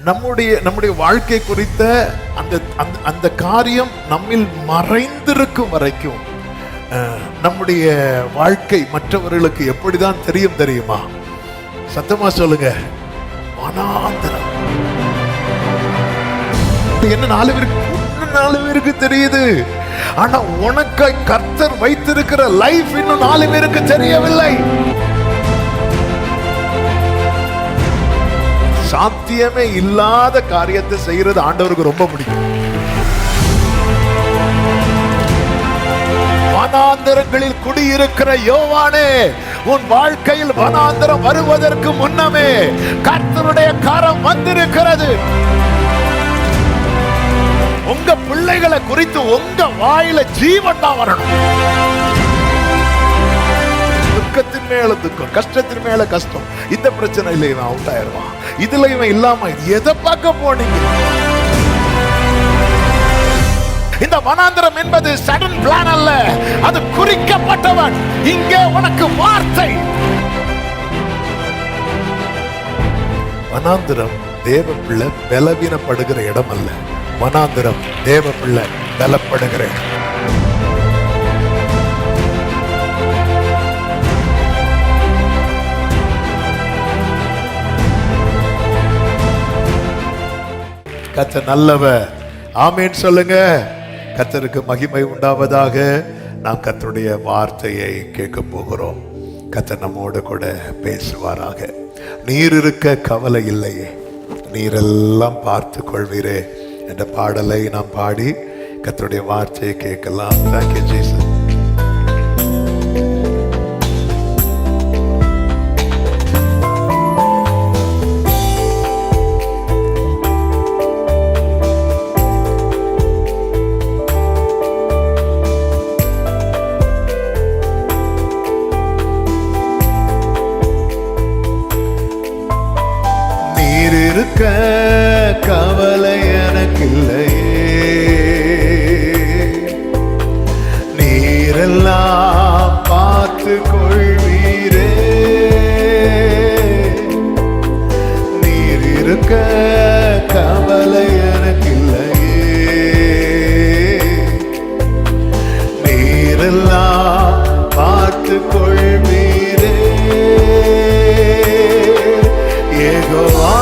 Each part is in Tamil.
நம்முடைய வாழ்க்கை குறித்த அந்த காரியம் நம்மில் மறைந்திருக்கும் வரைக்கும் நம்முடைய வாழ்க்கை மற்றவர்களுக்கு எப்படிதான் தெரியுமா? சத்தமா சொல்லுங்க, வனாந்தரம். என்ன 4 பேருக்கு தெரியுது, ஆனா உனக்கு கர்த்தர் வைத்திருக்கிற லைஃப் இன்னும் 4 பேருக்கு தெரியவில்லை. சாத்தியமே இல்லாத காரியத்தை செய்யறது ஆண்டவருக்கு ரொம்ப பிடிக்கும். வனாந்தரங்களில் குடியிருக்கிற யோவானே, உன் வாழ்க்கையில் வனாந்தரம் வருவதற்கு முன்னமே கர்த்தருடைய கரம் வந்திருக்கிறது. உங்க பிள்ளைகளை குறித்து உங்க வாயில ஜீவன் தான் வரணும். துக்கத்தின் மேல துக்கம், கஷ்டத்தின் மேல கஷ்டம். இந்த பிரச்சனை இல்லை, இவன் அவுட் ஆயிருவான், இதுல இவன் இல்லாம எதை பார்க்க போனீங்க? இந்த வனாந்தரம் என்பது சடன் பிளான் அல்ல, அது குறிக்கப்பட்டவன். இங்கே உனக்கு வார்த்தை. வனாந்தரம் தேவ பிள்ளை பலவீனப்படுகிற இடம் அல்ல, வனாந்தரம் தேவ பிள்ளை பலப்படுகிற இடம். கர்த்தர் நல்லவர். ஆமென் சொல்லுங்க. கர்த்தருக்கு மகிமை உண்டாவதாக. நாம் கர்த்தருடைய வார்த்தையை கேட்க போகிறோம். கர்த்தர் நம்மோடு கூட பேசுவாராக. நீர் இருக்க கவலை இல்லையே, நீரெல்லாம் பார்த்து கொள்வீரே என்ற பாடலை நாம் பாடி கர்த்தருடைய வார்த்தையை கேட்கலாம். Thank you Jesus. இருக்க கவலை எனக்கில்லையே, நீரெல்லாம் பார்த்து கொள்வீரே. நீர் இருக்க கவலை எனக்கில்லையே, நீரெல்லாம் பார்த்து கொள்வீரே. யெகோவா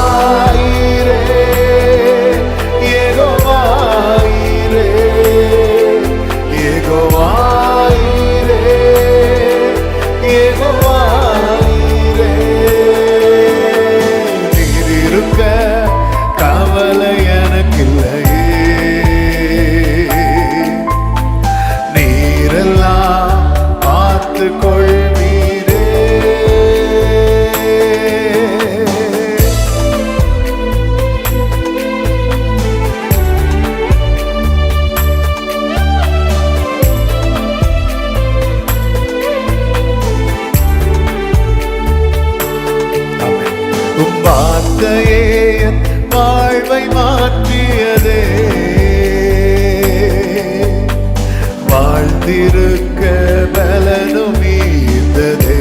வாழ்வை மாற்றியதே, வாழ்ந்திருக்க பலனும் ஈந்ததே.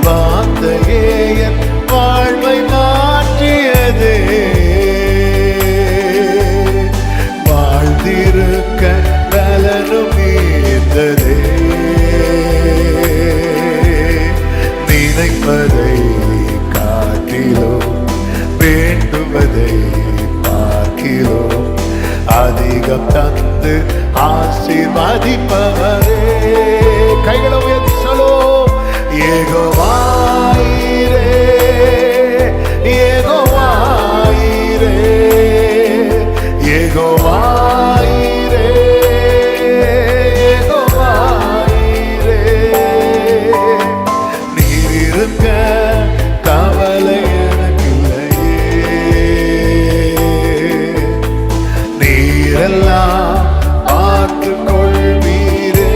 வார்த்தையே என் வாழ்வை மாற்றியதே, வாழ்ந்திருக்க பலனும் ஈந்ததே. நினைப்பதை காட்டிலும் வேண்டுவதை பார்க்கிறோம், அதிகம் தந்து ஆசீர்வதிப்பவரே. கைகளை உயர்த்தி சொல்லுவோம். யெகோவா ஈரே, யெகோவா ஈரே, யெகோவா ஈரே, யெகோவா ஈரே. நீர் இருக்க கவலை எனக்கில்லையே, நீரெல்லாம் பார்த்து கொள்வீரே.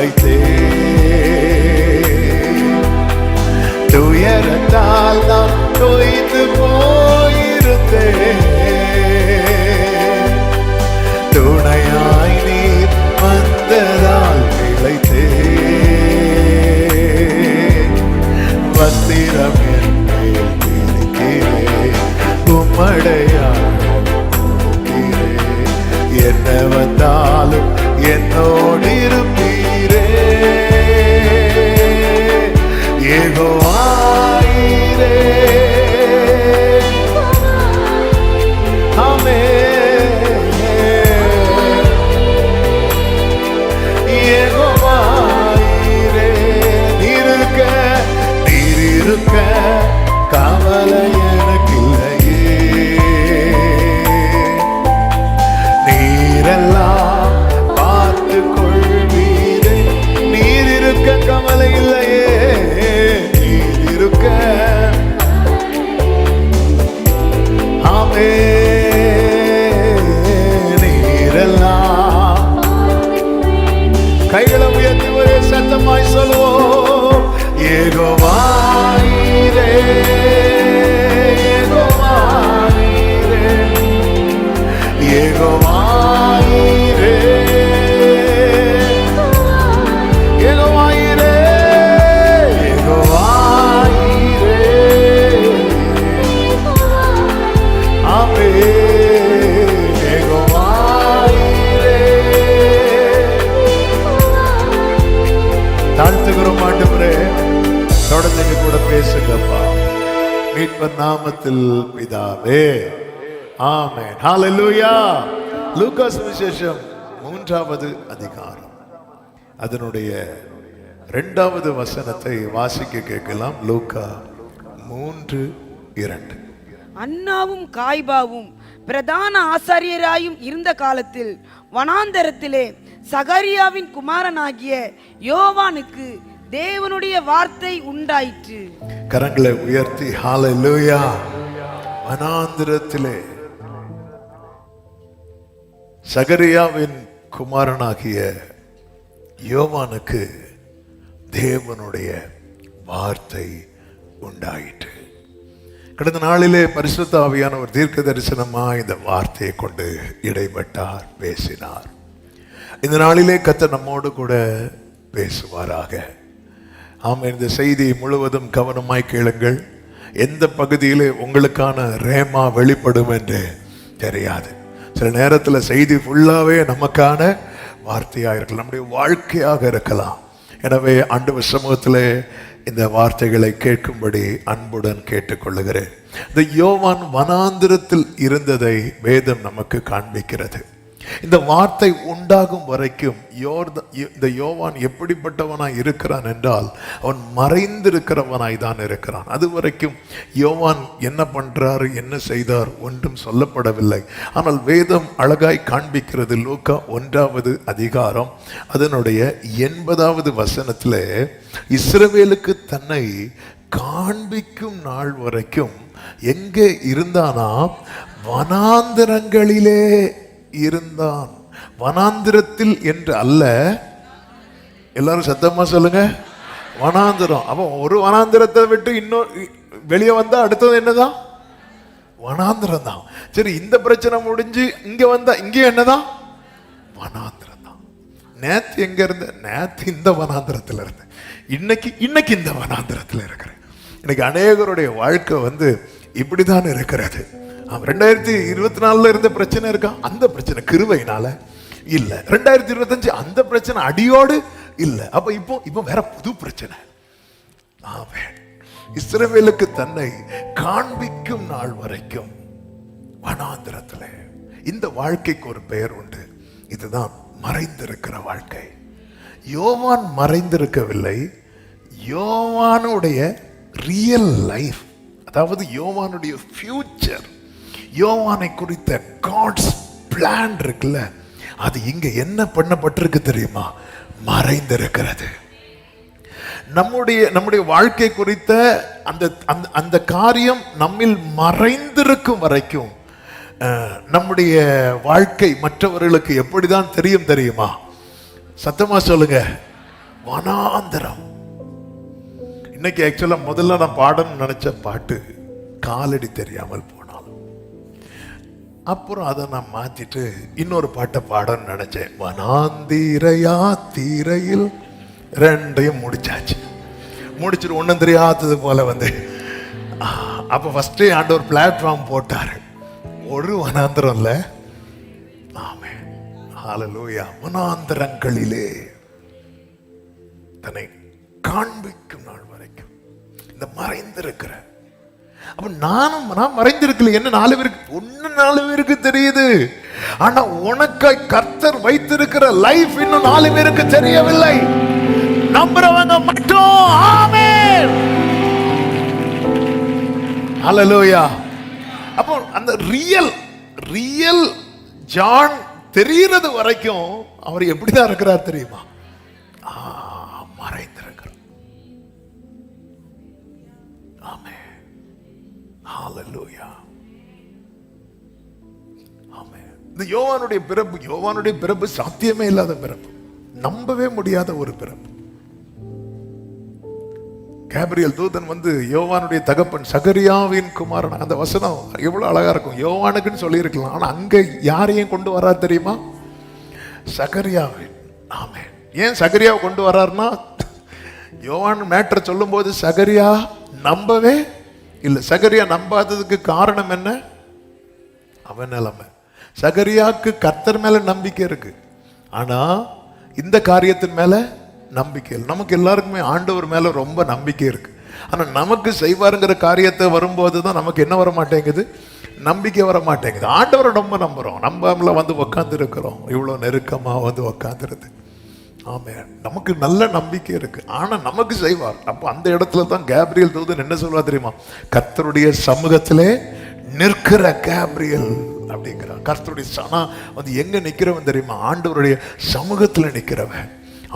இழைத்தே, துயரத்தால் நான் தோய்ந்து போயிருந்தேன், துணையாய் நீர் வந்ததால் இழைத்தே, வஸ்திரம் என் மேல் இருக்கிறேன், உம்மடையாளம் இருக்கிறேன், என்ன வந்தாலும் என்னோடு இருப்பீரே, யெகோவாயிரே. ஆமென். யெகோவாயிரே. நீர் இருக்க கவலை எனக்கில்லையே, நீரெல்லாம் பார்த்து கொள்வீரே, நீர் இருக்க கவலை இல்லையே, நீர் இருக்க. ஆமென். நீரெல்லாம். கைகளை உயர்த்தி ஒரே சத்தமாய் சொல்லுவோம், யெகோவாயிரே, யெகோவாயிரே, யெகோவாயிரே, யெகோவாயிரே, யெகோவாயிரே. ஆமென். யெகோவாயிரே. தாழ்த்துகிறோம் ஆண்டவரே, தொடர்ந்து எங்க கூட பேசுங்கப்பா, மீட்பர் நாமத்தில் பிதாவே. ஆமென். ஹல்லேலூயா. லூக்கா சுவிசேஷம் 3வது அதிகாரம் அதனுடைய 2வது வசனத்தை வாசிக்க கேட்கலாம். லூக்கா 3:2. அன்னாவும் காய்பாவும் பிரதான ஆசாரியராயும் இருந்த காலத்தில் வனாந்தரத்திலே சகரியாவின் குமாரனாகிய யோவானுக்கு தேவனுடைய வார்த்தை உண்டாயிற்று. கரங்களை உயர்த்தி ஹல்லேலூயா. வனாந்தரத்திலே சகரியாவின் குமாரனாகிய யோவானுக்கு தேவனுடைய வார்த்தை உண்டாயிற்று. கடந்த நாளிலே பரிசுத்த ஆவியானவர் தீர்க்க தரிசனமா இந்த வார்த்தையை கொண்டு இடைப்பட்டார், பேசினார். இந்த நாளிலே கர்த்தர் நம்மோடு கூட பேசுவாராக. ஆமாம். இந்த செய்தி முழுவதும் கவனமாய் கேளுங்கள். எந்த பகுதியிலே உங்களுக்கான ரேமா வெளிப்படும் என்று தெரியாது. சில நேரத்தில் செய்தி ஃபுல்லாகவே நமக்கான வார்த்தையாக இருக்கலாம், நம்முடைய வாழ்க்கையாக இருக்கலாம். எனவே ஆண்டவர் சமூகத்திலே இந்த வார்த்தைகளை கேட்கும்படி அன்புடன் கேட்டுக்கொள்ளுகிறேன். இந்த யோவான் வனாந்திரத்தில் இருந்ததை வேதம் நமக்கு காண்பிக்கிறது. இந்த வார்த்தை உண்டாகும் வரைக்கும் இந்த யோவான் எப்படிப்பட்டவனாய் இருக்கிறான் என்றால், அவன் மறைந்திருக்கிறவனாய் தான் இருக்கிறான். அது வரைக்கும் யோவான் என்ன பண்றாரு, என்ன செய்தார் ஒன்றும் சொல்லப்படவில்லை. ஆனால் வேதம் அழகாய் காண்பிக்கிறது. லூக்கா 1வது அதிகாரம் அதனுடைய 80வது வசனத்திலே, இஸ்ரவேலுக்கு தன்னை காண்பிக்கும் நாள் வரைக்கும் எங்கே இருந்தானா, வனாந்தரங்களிலே இருந்தான். வனாந்திரத்தில் என்று அல்ல, எல்லாரும் சத்தமா சொல்லுங்க, வனாந்திரம். அப்ப ஒரு வனாந்திரத்தை விட்டு இன்னொரு வெளியே வந்தா அடுத்தது என்னதான்? வனாந்திரம் தான். சரி, இந்த பிரச்சனை முடிஞ்சு இங்க வந்தா இங்கே என்னதான்? வனாந்திரம் தான். நேத்து எங்க இருந்த? நேத்து இந்த வனாந்திரத்தில் இருந்த, இன்னைக்கு இந்த வனாந்திரத்தில் இருக்கிறேன். இன்னைக்கு அநேகருடைய வாழ்க்கை இப்படிதான் இருக்கிறது. 2024 இருந்த பிரச்சனை இருக்கா? அந்த பிரச்சனை கிருபையினால இல்ல. 2025 அந்த பிரச்சனை அடியோடு இல்ல. அப்ப இப்போ வேற புது பிரச்சனை. இஸ்ரவேலுக்கு தன்னை காண்பிக்கும் நாள் வரைக்கும் வனாந்திரத்துல. இந்த வாழ்க்கைக்கு ஒரு பெயர் உண்டு. இதுதான் மறைந்திருக்கிற வாழ்க்கை. யோவான் மறைந்திருக்கவில்லை. யோவானுடைய ரியல் லைஃப், அதாவது யோவானுடைய ஃபியூச்சர், யோவானை குறித்த காட்ஸ் பிளான் இருக்குல்ல, அது இங்க என்ன பண்ணப்பட்டிருக்கு தெரியுமா? மறைந்திருக்கிறது. நம்முடைய வாழ்க்கை குறித்த அந்த காரியம் நம்மில் மறைந்திருக்கும் வரைக்கும் நம்முடைய வாழ்க்கை மற்றவர்களுக்கு எப்படிதான் தெரியுமா? சத்தமா சொல்லுங்க. வனாந்தரம். இன்னைக்கு ஆக்சுவலா முதல்ல நான் பாடணும்னு நினைச்ச பாட்டு காலடி தெரியாமல் போனாலும், அப்புறம் அதை நான் மாத்திட்டு இன்னொரு பாட்டை பாடணும்னு நினைச்சேன். வனாந்திரையா தீரையில், ரெண்டையும் முடிச்சாச்சு. முடிச்சுட்டு ஒன்றும் தெரியாதது போல வந்து அப்போ ஃபர்ஸ்டே ஆண்டவர் பிளாட்ஃபார்ம் போட்டாரு. ஒரு வனாந்திரம் இல்லை. ஆமென், ஹல்லேலூயா. வனாந்தரங்களிலே தன்னை காண்பிக்கும் நாள் வரைக்கும் இந்த மறைந்திருக்கிற. அப்ப நான் மறைந்திருக்கல. என்ன 4 பேருக்கு ஒன்னு 4 பேருக்கு தெரியுது. ஆனா உனக்காய் கர்த்தர் வைத்திருக்கிற லைஃப் இன்னும் 4 பேருக்கு தெரியவில்லை. நம்புறவங்க மட்டும் ஆமென், ஹல்லேலூயா. அப்போ அந்த ரியல் ஜான் தெரிகிறது வரைக்கும் அவர் எப்படிதான் இருக்கிறார் தெரியுமா? மறைந்திருக்கிறார். ஆமென், ஹல்லேலூயா, ஆமென். இந்த யோவானுடைய பிறப்பு சாத்தியமே இல்லாத பிறப்பு, நம்பவே முடியாத ஒரு பிறப்பு. கேப்ரியல் தூதன் வந்து யோவானுடைய தகப்பன் சகரியாவின் குமாரன், அந்த வசனம் எவ்வளவு அழகா இருக்கும். யோவானுக்குன்னு சொல்லி இருக்கலாம், ஆனா அங்க யாரையும் கொண்டு வரா தெரியுமா? சகரியாவின். ஆமென். ஏன் சகரியாவை கொண்டு வர்றாருன்னா, யோவான் மேட்டர் சொல்லும் போது சகரியா நம்பவே இல்லை. சகரியா நம்பாததுக்கு காரணம் என்ன? அவன் நிலைமை. சகரியாவுக்கு கர்த்தர் மேல நம்பிக்கை இருக்கு, ஆனா இந்த காரியத்தின் மேல நம்பிக்கை இல்லை. நமக்கு எல்லாருக்குமே ஆண்டவர் மேல ரொம்ப நம்பிக்கை இருக்கு, ஆனா நமக்கு செய்வாருங்கிற காரியத்தை வரும்போது தான் நமக்கு என்ன வர மாட்டேங்குது? நம்பிக்கை வர மாட்டேங்குது. ஆண்டவரை ரொம்ப நம்புறோம், நம்பாமல வந்து உக்காந்து இருக்கிறோம். இவ்வளவு நெருக்கமா வந்து உக்காந்துருது. ஆமென். நமக்கு நல்ல நம்பிக்கை இருக்கு, ஆனா நமக்கு செய்வார். அப்போ அந்த இடத்துல தான் கேப்ரியல் தூதன் என்ன சொல்வா தெரியுமா? கர்த்தருடைய சமூகத்திலே நிற்கிற கேப்ரியல் அப்படிங்கிறார். கர்த்தருடைய சனா வந்து எங்க நிக்கிறவன் தெரியுமா? ஆண்டவருடைய சமூகத்துல நிக்கிறவன்,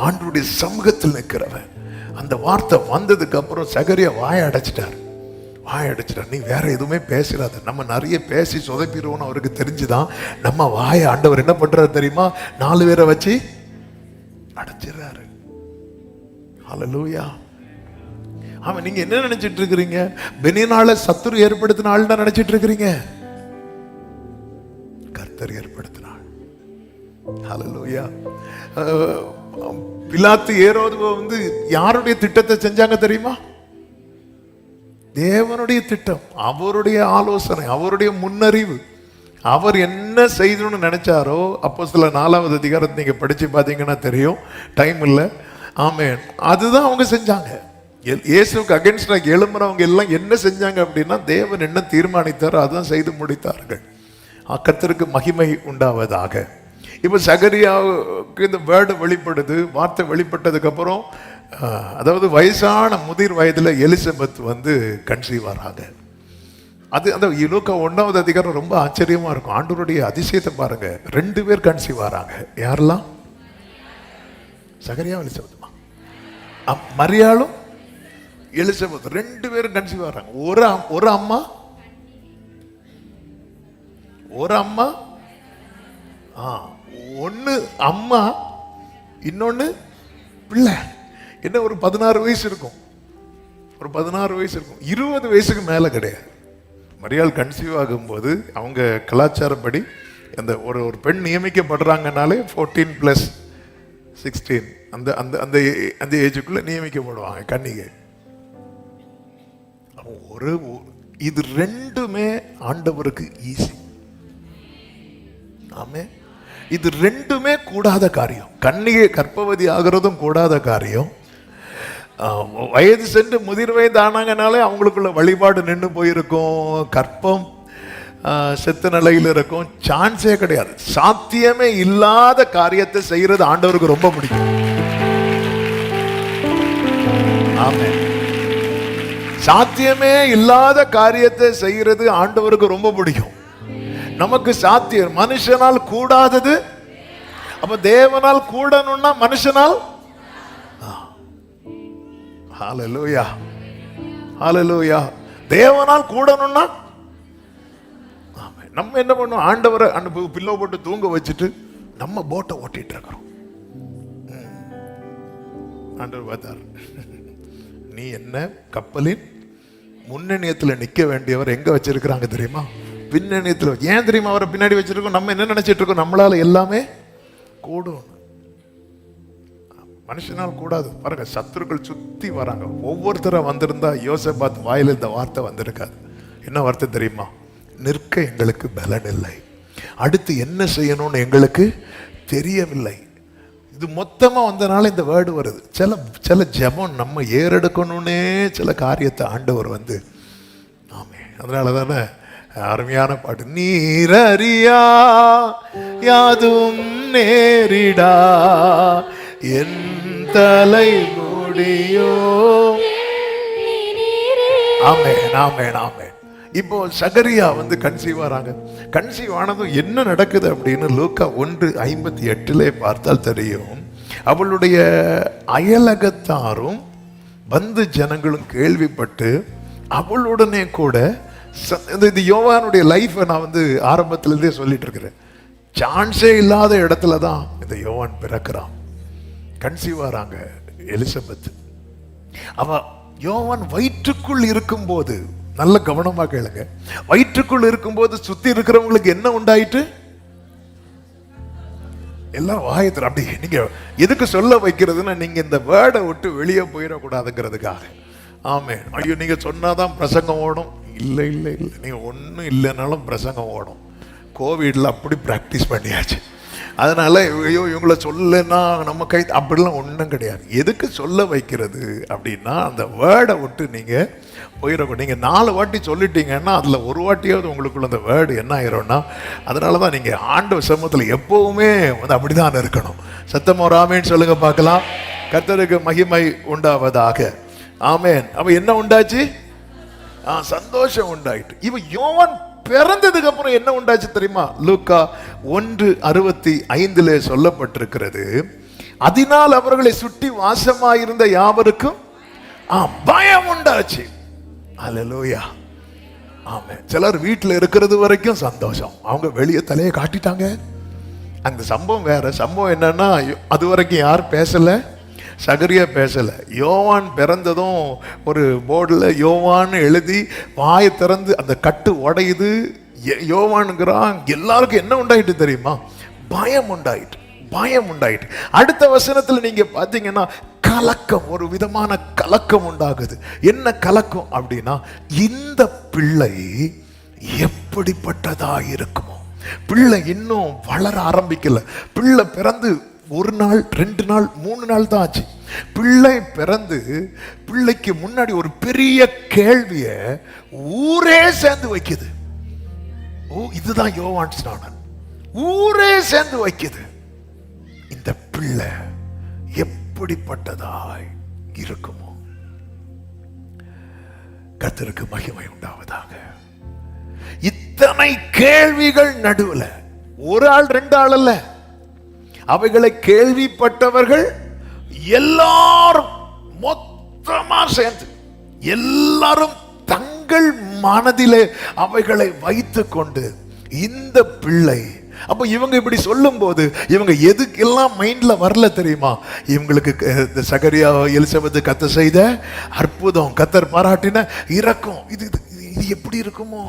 ஆண்டவருடைய சமூகத்தில் நிற்கிறவன். அந்த வார்த்தை வந்ததுக்கு அப்புறம் சகரியா வாய அடைச்சிட்டார். நீ வேற எதுவுமே பேசுறாத, நம்ம நிறைய பேசி சொதப்பிடுவோம்னு அவருக்கு தெரிஞ்சுதான் நம்ம வாய ஆண்டவர் என்ன பண்றாரு தெரியுமா? 4 பேரை வச்சு அடைச்சிடறாரு. ஹல்லேலூயா. ஆமா, நீங்க என்ன நினைச்சிட்டு இருக்கிறீங்க? பெனினால சத்துரு ஏற்படுத்தின ஆள் தான் நினைச்சிட்டு இருக்கிறீங்க. கர்த்தர் ஏற்படுத்தினாள். ஹல்லேலூயா. பிலாத்து ஏரோதுவை வந்து யாருடைய திட்டத்தை செஞ்சாங்க தெரியுமா? தேவனுடைய திட்டம், அவருடைய ஆலோசனை, அவருடைய முன்னறிவு. அவர் என்ன செய்யணும்னு நினைச்சாரோ, அப்போஸ்தலர் 4வது அதிகாரத்தை நீங்க படிச்சு பார்த்தீங்கன்னா தெரியும், டைம் இல்லை. ஆமென். அதுதான் அவங்க செஞ்சாங்க. இயேசுவுக்கு அகைன்ஸ்டா எழும்புறவங்க எல்லாம் என்ன செஞ்சாங்க அப்படின்னா, தேவன் என்ன தீர்மானித்தாரோ அதான் செய்து முடித்தார்கள். கர்த்தருக்கு மகிமை உண்டாவதாக. இப்போ சகரியாவுக்கு இந்த வேர்டு வெளிப்படுது. வார்த்தை வெளிப்பட்டதுக்கு அப்புறம், அதாவது வயசான முதிர் வயதுல எலிசபெத் வந்து கன்சீவ் ஆறாங்க. அது அந்த லூக்கா 1வது அதிகாரம் ரொம்ப ஆச்சரியமா இருக்கும். ஆண்டவருடைய அதிசயத்தை பாருங்க. 2 பேர் கன்சீவ் ஆறாங்க. யாரெல்லாம்? சகரியா எலிசபெத்துமா? மரியாளும் எலிசபெத் 2 பேரும் கன்சீவ் ஆறாங்க. ஒரு அம்மா ஒன்னு அம்மா, இன்னொன்னு பிள்ளை. என்ன ஒரு 16 வயசு இருக்கும், 20 வயசுக்கு மேல கிடையாது. மரியாள் கன்சீவ் ஆகும்போது அவங்க கலாச்சாரப்படி அந்த ஒரு பெண் நியமிக்கப்படுறாங்கனாலே 14+16 அந்த ஏஜுக்குள்ள நியமிக்கப்படுவாங்க கன்னிகை. இது 2மே ஆண்டவருக்கு ஈஸி. ஆமென். இது 2மே கூடாத காரியம். கன்னிகை கர்ப்பவதி ஆகிறதும் கூடாத காரியம். வயது சென்று முதிர் வயது ஆனாங்கனாலே அவங்களுக்குள்ள வழிபாடு நின்று போயிருக்கும், கற்பம் செத்த நிலையில் இருக்கும், சான்ஸே கிடையாது. சாத்தியமே இல்லாத காரியத்தை செய்யறது ஆண்டவருக்கு ரொம்ப பிடிக்கும். ஆமென். சாத்தியமே இல்லாத காரியத்தை செய்யறது ஆண்டவருக்கு ரொம்ப பிடிக்கும். நமக்கு சாத்தியம், மனுஷனால் கூடாதது. அப்ப தேவனால் கூடணும்னா மனுஷனால். ஹல்லேலூயா, ஹல்லேலூயா. தேவனால் கூடணும்னா நம்ம என்ன பண்ணுவோம்? ஆண்டவரை பில்லோ போட்டு தூங்க வச்சுட்டு நம்ம போட்டை ஓட்டிட்டு இருக்கிறோம். ஆண்டவர் பார்த்தார், நீ என்ன கப்பலின் முன்னணியத்தில் நிக்க வேண்டியவர் எங்க வச்சிருக்கிறாங்க தெரியுமா? பின்னணியத்தில். ஏன் தெரியுமா அவரை பின்னாடி வச்சிருக்கோம்? நம்ம என்ன நினைச்சிட்டு இருக்கோம்? நம்மளால எல்லாமே கூடும். மனுஷனால் கூடாது. பாருங்க, சத்துருக்கள் சுத்தி வராங்க. ஒவ்வொருத்தரா வந்திருந்தா யோசேபாத் வாயில இந்த வார்த்தை வந்திருக்காது. என்ன வார்த்தை தெரியுமா? நிற்க எங்களுக்கு பலன் இல்லை, அடுத்து என்ன செய்யணும்னு எங்களுக்கு தெரியவில்லை. இது மொத்தமா வந்தனால இந்த வேர்டு வருது. சில ஜெபம் நம்ம ஏறெடுக்கணும்னே சில காரியத்தை ஆண்டவர் வந்து, ஆமே, அதனால தானே அருமையான பாட்டு, நீரறியா யாதும் நேரிடா என் தலை முடியோ. ஆமென், ஆமென், ஆமென். இப்போ சகரியா வந்து கன்சீவ் ஆறாங்க. கன்சீவ் ஆனதும் என்ன நடக்குது அப்படின்னு லூக்கா 1:58 பார்த்தால் தெரியும். அவளுடைய அயலகத்தாரும் வந்து ஜனங்களும் கேள்விப்பட்டு அவளுடனே கூட, இது யோவானுடைய லைஃபை நான் வந்து ஆரம்பத்திலிருந்தே சொல்லிட்டு இருக்கிறேன். சான்ஸே இல்லாத இடத்துல தான் இந்த யோவான் பிறக்கிறான். கன்சீவ் ஆறாங்க எலிசபெத். அவ யோவான் வயிற்றுக்குள் இருக்கும்போது, நல்ல கவனமா கேளுங்க, வயிற்றுக்குள் இருக்கும்போது சுத்தி இருக்கிறவங்களுக்கு என்ன உண்டாயிட்டு? எல்லாம் வாயத்துல அப்படி. நீங்க எதுக்கு சொல்ல வைக்கிறதுன்னா, நீங்க இந்த வேர்டை விட்டு வெளியே போயிடக்கூடாதுங்கிறதுக்காக. ஆமே. ஐயோ நீங்க சொன்னாதான் பிரசங்கம் ஓடும். இல்லை இல்லை இல்லை, நீங்க ஒன்றும் இல்லைனாலும் பிரசங்கம் ஓடும். கோவிட்ல அப்படி பிராக்டிஸ் பண்ணியாச்சு. அதனால ஐயோ இவங்களை சொல்லனா நம்ம கை அப்படிலாம் ஒன்றும் கிடையாது. எதுக்கு சொல்ல வைக்கிறது அப்படின்னா, அந்த வேர்டை விட்டு நீங்க போயிடக்கூடாது. நீங்க 4 வாட்டி சொல்லிட்டீங்கன்னா அதுல ஒரு வாட்டியாவது உங்களுக்குள்ள அந்த வேர்டு என்ன ஆயிரும்னா, அதனாலதான் நீங்க ஆண்டவர் சமூகத்தில் எப்பவுமே வந்து அப்படிதான் இருக்கணும். சத்தமா ஒரு ஆமேன்னு சொல்லுங்க பார்க்கலாம். கர்த்தருக்கு மகிமை உண்டாவதாக. ஆமேன். அப்ப என்ன உண்டாச்சு? சந்தோஷம் உண்டாயிட்டு. இவ யோவான் பிறந்ததுக்கு அப்புறம் என்ன உண்டாச்சு தெரியுமா? லூக்கா 1:65 சொல்லப்பட்டிருக்கிறது, அதனால் அவர்களை சுற்றி வாசமாயிருந்த யாவருக்கும் பயம் உண்டாச்சு. அல்லேலூயா. ஆமென். சிலர் வீட்டில் இருக்கிறது வரைக்கும் சந்தோஷம், அவங்க வெளியே தலையை காட்டிட்டாங்க. அந்த சம்பவம் வேற. சம்பவம் என்னன்னா, அது வரைக்கும் யார் பேசல? சகரியா பேசல. யோவான் பிறந்ததும் ஒரு போர்டில் யோவான் எழுதி வாயை திறந்து அந்த கட்டு உடையுது. யோவானுங்கிறான். எல்லாருக்கும் என்ன உண்டாயிட்டு தெரியுமா? பயம் உண்டாயிட்டு, பயம் உண்டாயிட்டு. அடுத்த வசனத்தில் நீங்க பாத்தீங்கன்னா கலக்கம், ஒரு விதமான கலக்கம் உண்டாகுது. என்ன கலக்கம் அப்படின்னா, இந்த பிள்ளை எப்படிப்பட்டதா இருக்குமோ. பிள்ளை இன்னும் வளர ஆரம்பிக்கல. பிள்ளை பிறந்து 1 நாள் 2 நாள் 3 நாள் தான் ஆச்சு. பிள்ளை பிறந்து பிள்ளைக்கு முன்னாடி ஒரு பெரிய கேள்விய ஊரே சேர்ந்து வைக்குது. இதுதான் யோவான் ஸ்நானன். ஊரே சேர்ந்து வைக்குது, இந்த பிள்ளை எப்படிப்பட்டதாய் இருக்குமோ. கர்த்தருக்கு மகிமை உண்டாவதாக. இத்தனை கேள்விகள் நடுவில் 1 ஆள் 2 ஆள் அல்ல, அவைகளை கேள்விப்பட்டவர்கள் எல்லாரும் மொத்தமா சேர்ந்து, எல்லாரும் தங்கள் மனதிலே அவைகளை வைத்துக் கொண்டு, இந்த பிள்ளை. அப்ப இவங்க இப்படி சொல்லும் போது இவங்க எதுக்கெல்லாம் மைண்ட்ல வரல தெரியுமா? இவங்களுக்கு சகரியா எலிசபெத் கர்த்தர் செய்த அற்புதம், கர்த்தர் பாராட்டின இரக்கம், இது எப்படி இருக்குமோ.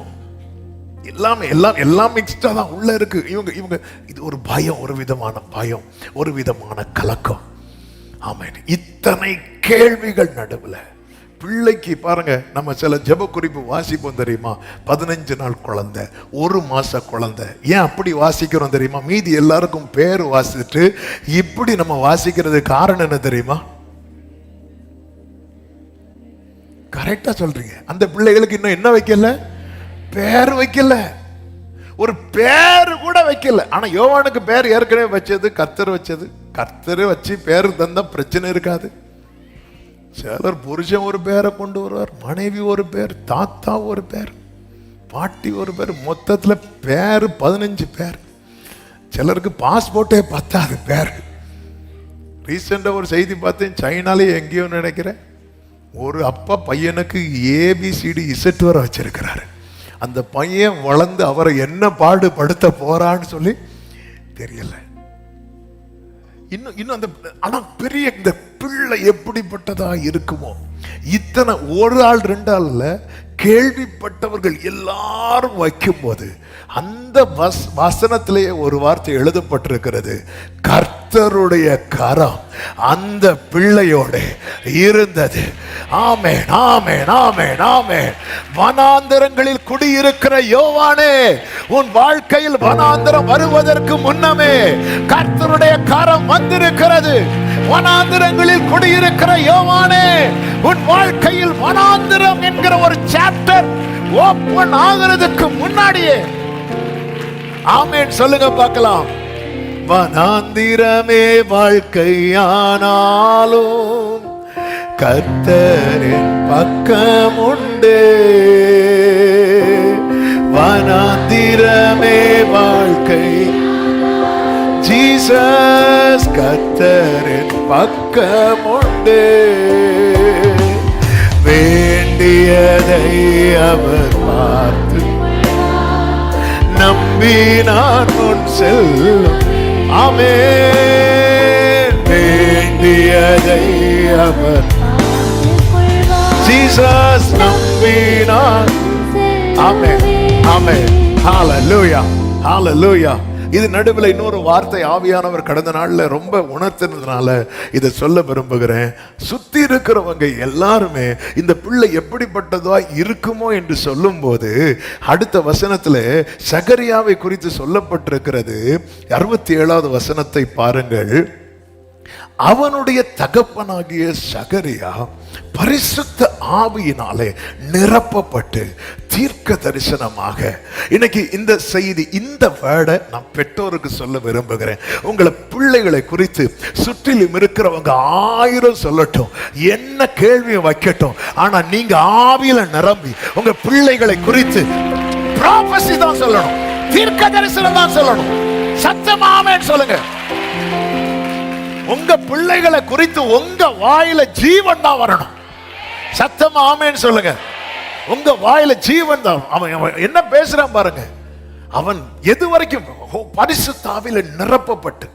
எல்லாம் மிக்ஸ்டா தான் உள்ள இருக்கு. இவங்க இது ஒரு பயம், ஒரு விதமான பயம், ஒரு விதமான கலக்கம். ஆமென். இத்தனை கேள்விகள் நடுவில் பிள்ளைக்கு பாருங்க, நம்ம சில ஜெப குறிப்பு வாசிப்போம் தெரியுமா? 15 நாள் குழந்தை, 1 மாச குழந்தை. ஏன் அப்படி வாசிக்கிறோம் தெரியுமா? மீதி எல்லாருக்கும் பேர் வாசிட்டு இப்படி நம்ம வாசிக்கிறது காரணம் என்ன தெரியுமா? கரெக்டா சொல்றீங்க. அந்த பிள்ளைகளுக்கு இன்னும் என்ன வைக்கல? பேர் வைக்கல. ஒரு பேரு கூட வைக்கல. ஆனா யோவானுக்கு பேர் ஏற்கனவே வச்சது கர்த்தர் வச்சது. கர்த்தர் வச்சு பேரு தந்தா பிரச்சனை இருக்காது. சிலர் புருஷன் ஒரு பேரை கொண்டு வருவார், மனைவி ஒரு பேர், தாத்தா ஒரு பேர், பாட்டி ஒரு பேர், மொத்தத்துல பேரு 15 பேர். சிலருக்கு பாஸ்போர்ட்டே பத்தாது பேர். ரீசெண்டா ஒரு செய்தி பார்த்தேன், சைனாலே எங்கேயோ நினைக்கிறேன், ஒரு அப்பா பையனுக்கு ABCD Z வர வச்சிருக்கிறாரு. அந்த பையன் வளர்ந்து அவரை என்ன பாடுபடுத்த போறான்னு சொல்லி தெரியல. இன்னும் அந்த ஆனா பெரிய இந்த பிள்ளை எப்படிப்பட்டதா இருக்குமோ. இத்தனை ஒரு ஆள் ரெண்டு ஆள் இல்ல, கேள்விப்பட்டவர்கள் எல்லாரும் வைக்கும் போது அந்த வசனத்திலேயே ஒரு வார்த்தை எழுதப்பட்டிருக்கிறது, கர்த்தருடைய கரம் அந்த பிள்ளையோட இருந்தது. ஆமென், ஆமென், ஆமென், ஆமென். வனாந்தரங்களில் குடியிருக்கிற யோவானே, உன் வாழ்க்கையில் வனாந்தரம் வருவதற்கு முன்னமே கர்த்தருடைய கரம் வந்திருக்கிறது. வனாந்தரங்களில் குடியிருக்கிற யோவானே, உன் வாழ்க்கையில் வனாந்தரம் என்கிற ஒரு சாப்டர் ஓபன் ஆகிறதுக்கு முன்னாடியே, ஆமென் சொல்லுங்க பார்க்கலாம். வனாந்திரமே வாழ்க்கையானாலும் கர்த்தரின் பக்கம் உண்டு. வனாந்திரமே வாழ்க்கை, ஜீசஸ் கர்த்தரின் பக்கம் உண்டு. வேண்டியதை அவர் பார்த்து நம்பினான் முன் செல்லும். ஆமென். வேண்டியதை அவர் ஜீசஸ் நம்பினான். ஆமென், ஆமென். ஹalleluya, ஹalleluya. இது நடுவில் இன்னொரு வார்த்தை ஆவியானவர் கடந்த நாள்ல ரொம்ப உணர்த்தினதுனால இதை சொல்ல விரும்புகிறேன். சுத்தி இருக்கிறவங்க எல்லாருமே இந்த பிள்ளை எப்படிப்பட்டதா இருக்குமோ என்று சொல்லும் போது, அடுத்த வசனத்துல சகரியாவை குறித்து சொல்லப்பட்டிருக்கிறது. 67வது வசனத்தை பாருங்கள். அவனுடைய தகப்பனாகிய சகரியா பரிசுத்த ஆவியினாலே நிரப்பப்பட்டு தீர்க்க தரிசனமாக, இன்னைக்கு இந்த செய்தி, இந்த வேர்டை நான் பெற்றோருக்கு சொல்ல விரும்புகிறேன். உங்களை பிள்ளைகளை குறித்து சுற்றிலும் இருக்கிறவங்க 1000 சொல்லட்டும், என்ன கேள்வியை வைக்கட்டும், ஆனா நீங்க ஆவியில நிரம்பி உங்க பிள்ளைகளை குறித்து ப்ராபசி தான் சொல்லணும், தீர்க்க தரிசனம் தான் சொல்லணும். சத்தமாமேன்னு சொல்லுங்க. உங்க பிள்ளைகளை குறித்து உங்க வாயில ஜீவன் தான் வரணும். சத்தமா ஆமென் சொல்லுங்க. உங்க வாயில ஜீவன் தான். அவன் என்ன பேசுறான் பாருங்க. அவன் எது வரைக்கும் பரிசுத்த ஆவியில நிரப்பப்பட்டு,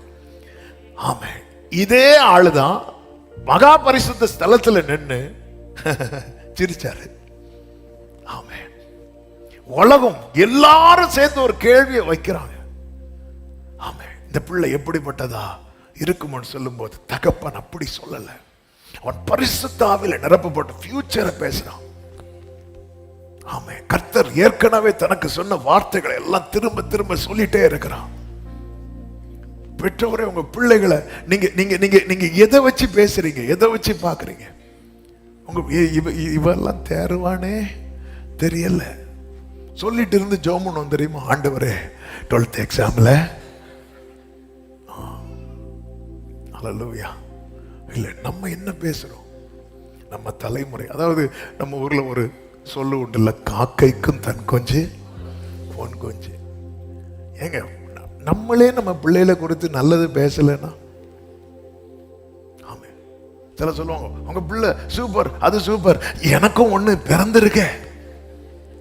ஆமென். இதே ஆளுதான் மகா பரிசுத்த ஸ்தலத்துல நின்னு சிரிச்சாரு. ஆமென். உலகம் எல்லாரும் சேர்ந்து ஒரு கேள்வியை வைக்கிறாங்க. ஆமென். இந்த பிள்ளை எப்படிப்பட்டதா இருக்கும்னு சொல்லும் போது தகப்பன் அப்படி சொல்லல. அவன் பரிசுத்த ஆவியில நிரப்பப்பட்ட ஃபியூச்சரை பேசுறான். ஆமென். கர்த்தர் ஏற்கனவே தனக்கு சொன்ன வார்த்தைகளை எல்லாம் திரும்ப திரும்ப சொல்லிட்டே இருக்கிறான். பெற்றோரே, உங்க பிள்ளைகளை நீங்க நீங்க நீங்க நீங்க எதை வச்சு பேசுறீங்க, எதை வச்சு பாக்குறீங்க? உங்க இவெல்லாம் தேர்வானே தெரியல சொல்லிட்டு இருந்து ஜோமனும் தெரியுமா? ஆண்டவரே 12th எக்ஸாம்ல அல்லேலூயா. இல்ல, நம்ம என்ன பேசுறோம்? நம்ம தலைமுறை, அதாவது நம்ம ஊர்ல ஒரு சொல்லு உண்டுல்ல, காக்கைக்கும் தன் கொஞ்சு பொன் கொஞ்சு. ஏங்க, நம்மளே நம்ம பிள்ளைகளை குறித்து நல்லது பேசலன்னா, ஆமே, சில சொல்லுவாங்க உங்க பிள்ளை சூப்பர், அது சூப்பர், எனக்கும் ஒண்ணு பிறந்திருக்க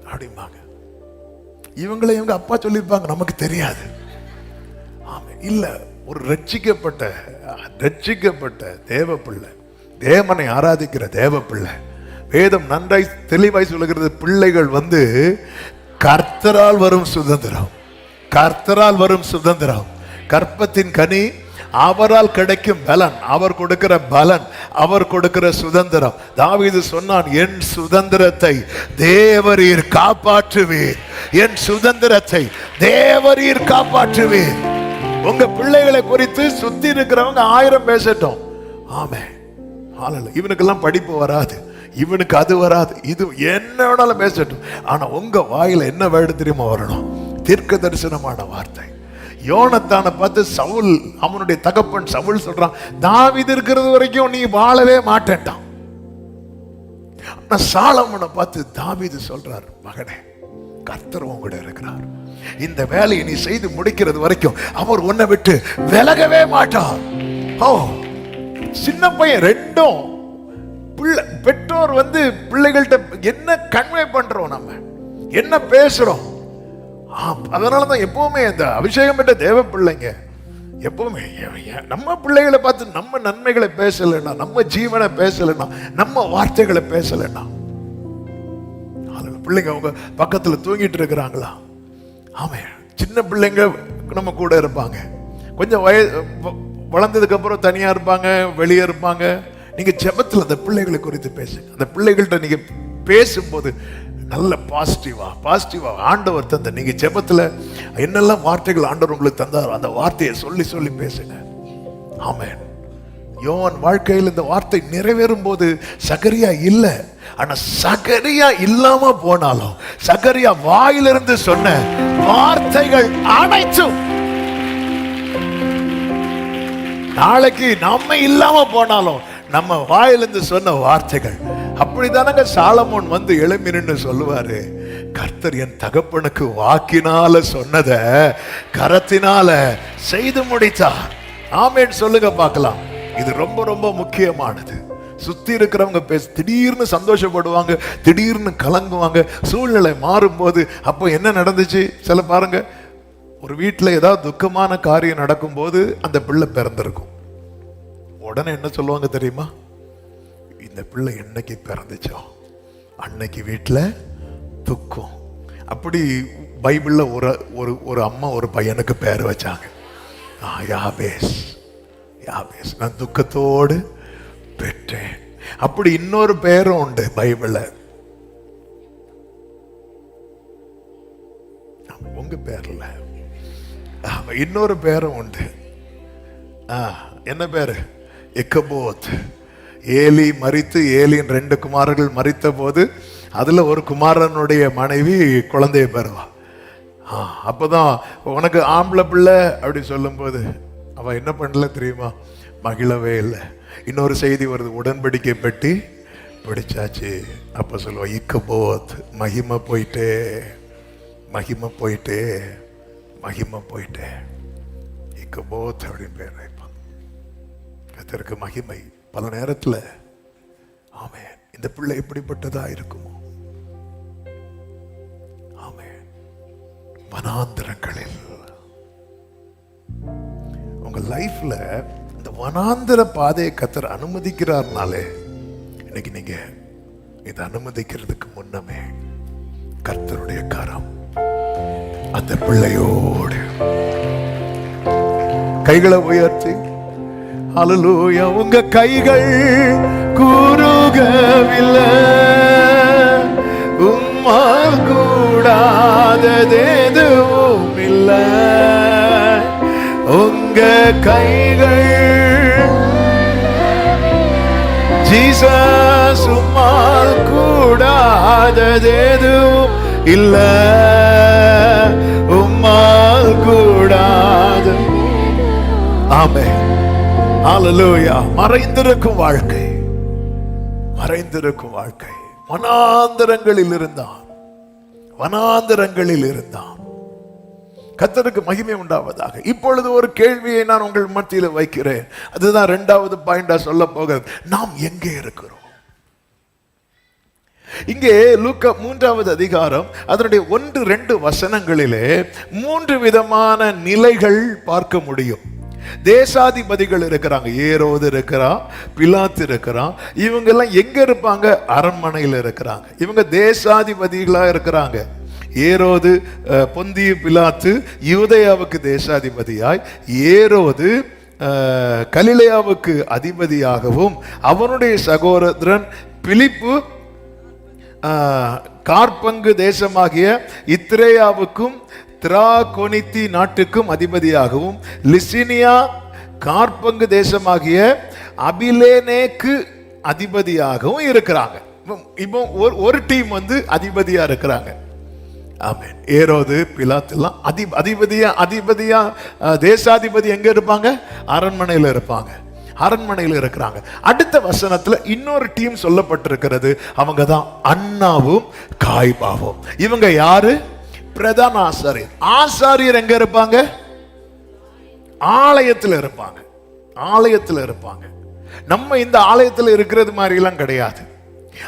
அப்படிம்பாங்க. இவங்களை இவங்க அப்பா சொல்லியிருப்பாங்க, நமக்கு தெரியாது. ஆமே, இல்ல, ஒரு ரட்சிக்கப்பட்ட தேவ பிள்ளை, தேவனை ஆராதிக்கிற தேவ பிள்ளை, வேதம் நன்றாய் தெளிவாய் சொல்லுகிறது, பிள்ளைகள் கர்த்தரால் வரும் சுதந்திரம், கர்த்தரால் வரும் சுதந்திரம், கற்பத்தின் கனி அவரால் கிடைக்கும் பலன், அவர் கொடுக்கிற பலன், அவர் கொடுக்கிற சுதந்திரம். தாவீது சொன்னான், என் சுதந்திரத்தை தேவரீர் காப்பாற்றுவீர், என் சுதந்திரத்தை தேவரீர் காப்பாற்றுவீர். உங்க பிள்ளைகளை குறித்து சுத்தி இருக்கிறவங்க 1000 பேசட்டும். ஆமே, இவனுக்கெல்லாம் படிப்பு வராது, இவனுக்கு அது வராது, இது என்ன வேணாலும் பேசட்டும். ஆனா உங்க வாயில என்ன வேர்டு தெரியுமா வரணும்? தீர்க்க தரிசனமான வார்த்தை. யோனத்தானை பார்த்து சவுல், அவனுடைய தகப்பன் சவுல் சொல்றான், தாவீது இருக்கிறது வரைக்கும் நீ வாழவே மாட்டேன்டான். ஆனா சாலமோனை பார்த்து தாவீது சொல்றார், மகனே, கர்த்தர் உங்க கூட இருக்கிறார், இந்த வேலையை நீ செய்து முடிக்கிறது வரைக்கும் அவர் உன்னை விட்டு விலகவே மாட்டார். ஓ, சின்ன பையன் ரெண்டும் பெற்றோர் பிள்ளைகள்கிட்ட என்ன கன்வே பண்றோம், நம்ம என்ன பேசுறோம். அதனாலதான் எப்பவுமே இந்த அபிஷேகம் பெற்ற தேவ பிள்ளைங்க எப்பவுமே நம்ம பிள்ளைகளை பார்த்து நம்ம நன்மைகளை பேசலைன்னா, நம்ம ஜீவனை பேசலைன்னா, நம்ம வார்த்தைகளை பேசலைன்னா, பிள்ளைங்க அவங்க பக்கத்துல தூங்கிட்டு இருக்கிறாங்களா? ஆமா, சின்ன பிள்ளைங்க நம்ம கூட இருப்பாங்க, கொஞ்சம் வளர்ந்ததுக்கு அப்புறம் தனியா இருப்பாங்க, வெளியே இருப்பாங்க. நீங்க ஜெபத்துல அந்த பிள்ளைகளை குறித்து பேசுங்க. அந்த பிள்ளைகள்கிட்ட நீங்க பேசும்போது நல்ல பாசிட்டிவா ஆண்டவர் தந்த, நீங்க ஜெபத்துல என்னெல்லாம் வார்த்தைகள் ஆண்டவர் உங்களுக்கு தந்தாரோ அந்த வார்த்தையை சொல்லி சொல்லி பேசுங்க. ஆமென். யோவான் வாழ்க்கையில் இந்த வார்த்தை நிறைவேறும் போது சகரியா இல்ல, ஆனா சகரியா இல்லாம போனாலும் சகரியா வாயிலிருந்து சொன்ன வார்த்தைகள் அனைத்தும் நாளைக்கு நம்ம இல்லாம போனாலும் நம்ம வாயிலிருந்து சொன்ன வார்த்தைகள் அப்படிதானங்க. சாலமோன் வந்து எழும்பி நின்று சொல்லுவாரு, கர்த்தர் என் தகப்பனுக்கு வாக்கினால சொன்னத கரத்தினால செய்து முடித்தார். ஆமென் சொல்லுங்க பார்க்கலாம். இது ரொம்ப ரொம்ப முக்கியமானது. சுத்தி இருக்கிறவங்க திடீர்னு சந்தோஷப்படுவாங்க, திடீர்னு கலங்குவாங்க சூழ்நிலை மாறும்போது. அப்போ என்ன நடந்துச்சு? சில பாருங்க, ஒரு வீட்டில் ஏதாவது துக்கமான காரியம் நடக்கும்போது அந்த பிள்ளை பிறந்திருக்கும். உடனே என்ன சொல்லுவாங்க தெரியுமா? இந்த பிள்ளை என்னைக்கு பிறந்துச்சோ அன்னைக்கு வீட்டில் துக்கம். அப்படி பைபிள்ல ஒரு அம்மா ஒரு பையனுக்கு பேர் வச்சாங்க, யாபேஸ். நான் துக்கத்தோடு பெற்றேன். அப்படி இன்னொரு பேரும் உண்டு பைபிள்ல. உங்க பேர்ல இன்னொரு பேரும் உண்டு. என்ன பேரு? இக்கபோத். ஏலி மரித்து, ஏலியின் 2 குமாரர்கள் மரித்த போது அதுல ஒரு குமாரனுடைய மனைவி குழந்தைய பெறுவா. அப்பதான் உனக்கு ஆம்பளை பிள்ளை அப்படி சொல்லும் போது அவ என்ன பண்ணல தெரியுமா? மகிழவே இல்லை. இன்னொரு செய்தி வருது, உடன்படிக்கை பெட்டி பிடிச்சாச்சு. அப்ப சொல்லுவா, இக்கபோத், மகிமை போயிட்டே, மகிமை போயிட்டே, மகிமை போயிட்டே, இக்கபோத் அப்படின்னு பேர் வைப்பான். கர்த்தருக்கு மகிமை. பல நேரத்துல ஆமென், இந்த பிள்ளை எப்படிப்பட்டதா இருக்குமோ. ஆமென். வனாந்திரங்களில் உங்க லைஃப்ல இந்த வனாந்திர பாதையை கர்த்தர் அனுமதிக்கிறார்னாலே, இன்னைக்கு நீங்க இதை அனுமதிக்கிறதுக்கு முன்னமே கர்த்தருடைய கரம் அந்த பிள்ளையோடு. கைகளை உயர்த்தி ஹல்லேலூயா. உங்க கைகள் கூறுகவில்லை, உம்மால் கூடாததெதுவும் இல்லை. உங்க கைகள் ஜீசஸ், உம்மால் கூடாததெதுவும் இல்லை, உம்மால் கூடாத. ஆமென். ஹல்லேலூயா. மறைந்திருக்கும் வாழ்க்கை, மறைந்திருக்கும் வாழ்க்கை. வனாந்தரங்களில் இருந்தான், வனாந்தரங்களில் இருந்தான். கர்த்தருக்கு மகிமை உண்டாவதாக. இப்பொழுது ஒரு கேள்வியை நான் உங்கள் மத்தியில் வைக்கிறேன். அதுதான் 2வது பாயிண்டா சொல்ல போகிறது. நாம் எங்கே இருக்கிறோம்? இங்கே லூக்கா 3வது அதிகாரம் அதனுடைய 1-2 வசனங்களிலே 3 விதமான நிலைகள் பார்க்க முடியும். தேசாதிபதிகள் இருக்கிறாங்க, ஏரோது இருக்கிறான், பிலாத்து இருக்கிறான். இவங்க எல்லாம் எங்க இருப்பாங்க? அரண்மனையில் இருக்கிறாங்க. இவங்க தேசாதிபதிகளா இருக்கிறாங்க. ஏரோது, பொந்திய பிலாத்து யூதேயாவுக்கு தேசாதிபதியாய், ஏரோது கலிலேயாவுக்கு அதிபதியாகவும், அவனுடைய சகோதரன் பிலிப்பு கார்பங்கு தேசமாகிய இத்ரேயாவுக்கும் திராகோனித்தி நாட்டுக்கும் அதிபதியாகவும், லிசினியா கார்பங்கு தேசமாகிய அபிலேனேக்கு அதிபதியாகவும் இருக்கிறாங்க. இப்போ ஒரு டீம் வந்து அதிபதியா இருக்கிறாங்க. ஆமென். ஏரோது, பிலாத்து எல்லாம் அதிபதியா தேசாதிபதி எங்க இருப்பாங்க? அரண்மனையில் இருப்பாங்க, அரண்மனையில் இருக்கிறாங்க. அடுத்த வசனத்துல இன்னொரு டீம் சொல்லப்பட்டிருக்கிறது. அவங்க தான் அன்னாவும் காய்பாவும். இவங்க யாரு? பிரதான ஆசாரியர். ஆசாரியர் எங்க இருப்பாங்க? ஆலயத்தில் இருப்பாங்க, ஆலயத்தில் இருப்பாங்க. நம்ம இந்த ஆலயத்தில் இருக்கிறது மாதிரி எல்லாம் கிடையாது.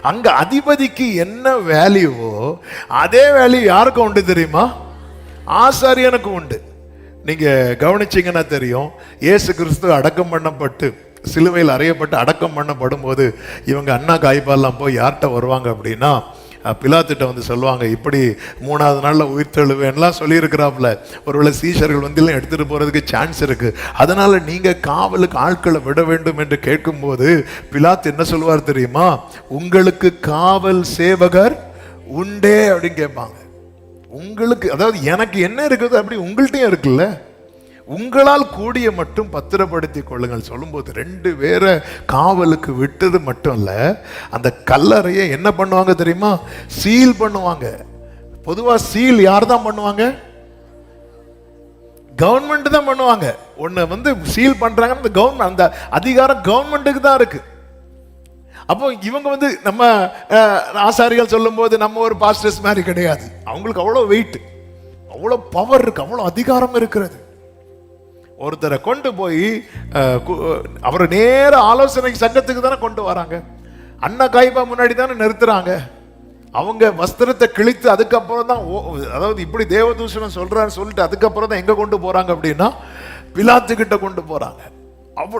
அங்க அதிபதிக்கு என்ன வேல்யூவோ அதே வேல்யூ யாருக்கும் உண்டு தெரியுமா? ஆசாரியனுக்கு உண்டு. நீங்க கவனிச்சீங்கன்னா தெரியும், இயேசு கிறிஸ்து அடக்கம் பண்ணப்பட்டு சிலுவையில் அறையப்பட்டு அடக்கம் பண்ணப்படும் போது இவங்க அண்ணா காய்பாலாம் போய் யார்கிட்ட வருவாங்க அப்படின்னா, பிலாத்திட்ட வந்து சொல்லுவாங்க, இப்படி 3ஆவது நாளில் உயிர் தெழுவேன்லாம் சொல்லியிருக்கிறாப்புல. ஒருவேளை சீஷர்கள் வந்து எல்லாம் எடுத்துகிட்டு போகிறதுக்கு சான்ஸ் இருக்குது, அதனால் நீங்கள் காவலுக்கு ஆட்களை விட வேண்டும் என்று கேட்கும்போது பிலாத்து என்ன சொல்லுவார் தெரியுமா? உங்களுக்கு காவல் சேவகர் உண்டே அப்படின்னு கேட்பாங்க. உங்களுக்கு, அதாவது எனக்கு என்ன இருக்குது அப்படி உங்கள்கிட்டயும் இருக்குல்ல, உங்களால் கூடிய மட்டும் பத்திரப்படுத்தி கொள்ளுங்கள் சொல்லும்போது 2 பேரை காவலுக்கு விட்டது மட்டும் இல்ல, அந்த கல்லறையை என்ன பண்ணுவாங்க தெரியுமா? சீல் பண்ணுவாங்க. பொதுவா சீல் யார் தான் பண்ணுவாங்க? கவர்மெண்ட் தான் பண்ணுவாங்க. ஒன்னு வந்து சீல் பண்றாங்க, அந்த அதிகாரம் கவர்மெண்ட்டுக்கு தான் இருக்கு. அப்போ இவங்க வந்து நம்ம ஆசாரிகள் சொல்லும் போது நம்ம ஒரு பாஸ்டர்ஸ் மாதிரி கிடையாது. அவங்களுக்கு அவ்வளோ வெயிட், அவ்வளோ பவர் இருக்கு, அவ்வளோ அதிகாரம் இருக்கிறது. ஒருத்தரை கொண்டு போய் அவரை நேர ஆலோசனை சங்கத்துக்கு தானே கொண்டு வராங்க. அண்ணா காய்பா முன்னாடி தானே நிறுத்துறாங்க. அவங்க வஸ்திரத்தை கிழித்து அதுக்கப்புறம் தான், அதாவது இப்படி தேவதூஷணம் சொல்றான்னு சொல்லிட்டு அதுக்கப்புறம் தான் எங்க கொண்டு போறாங்க அப்படின்னா பிலாத்து கிட்ட கொண்டு போறாங்க.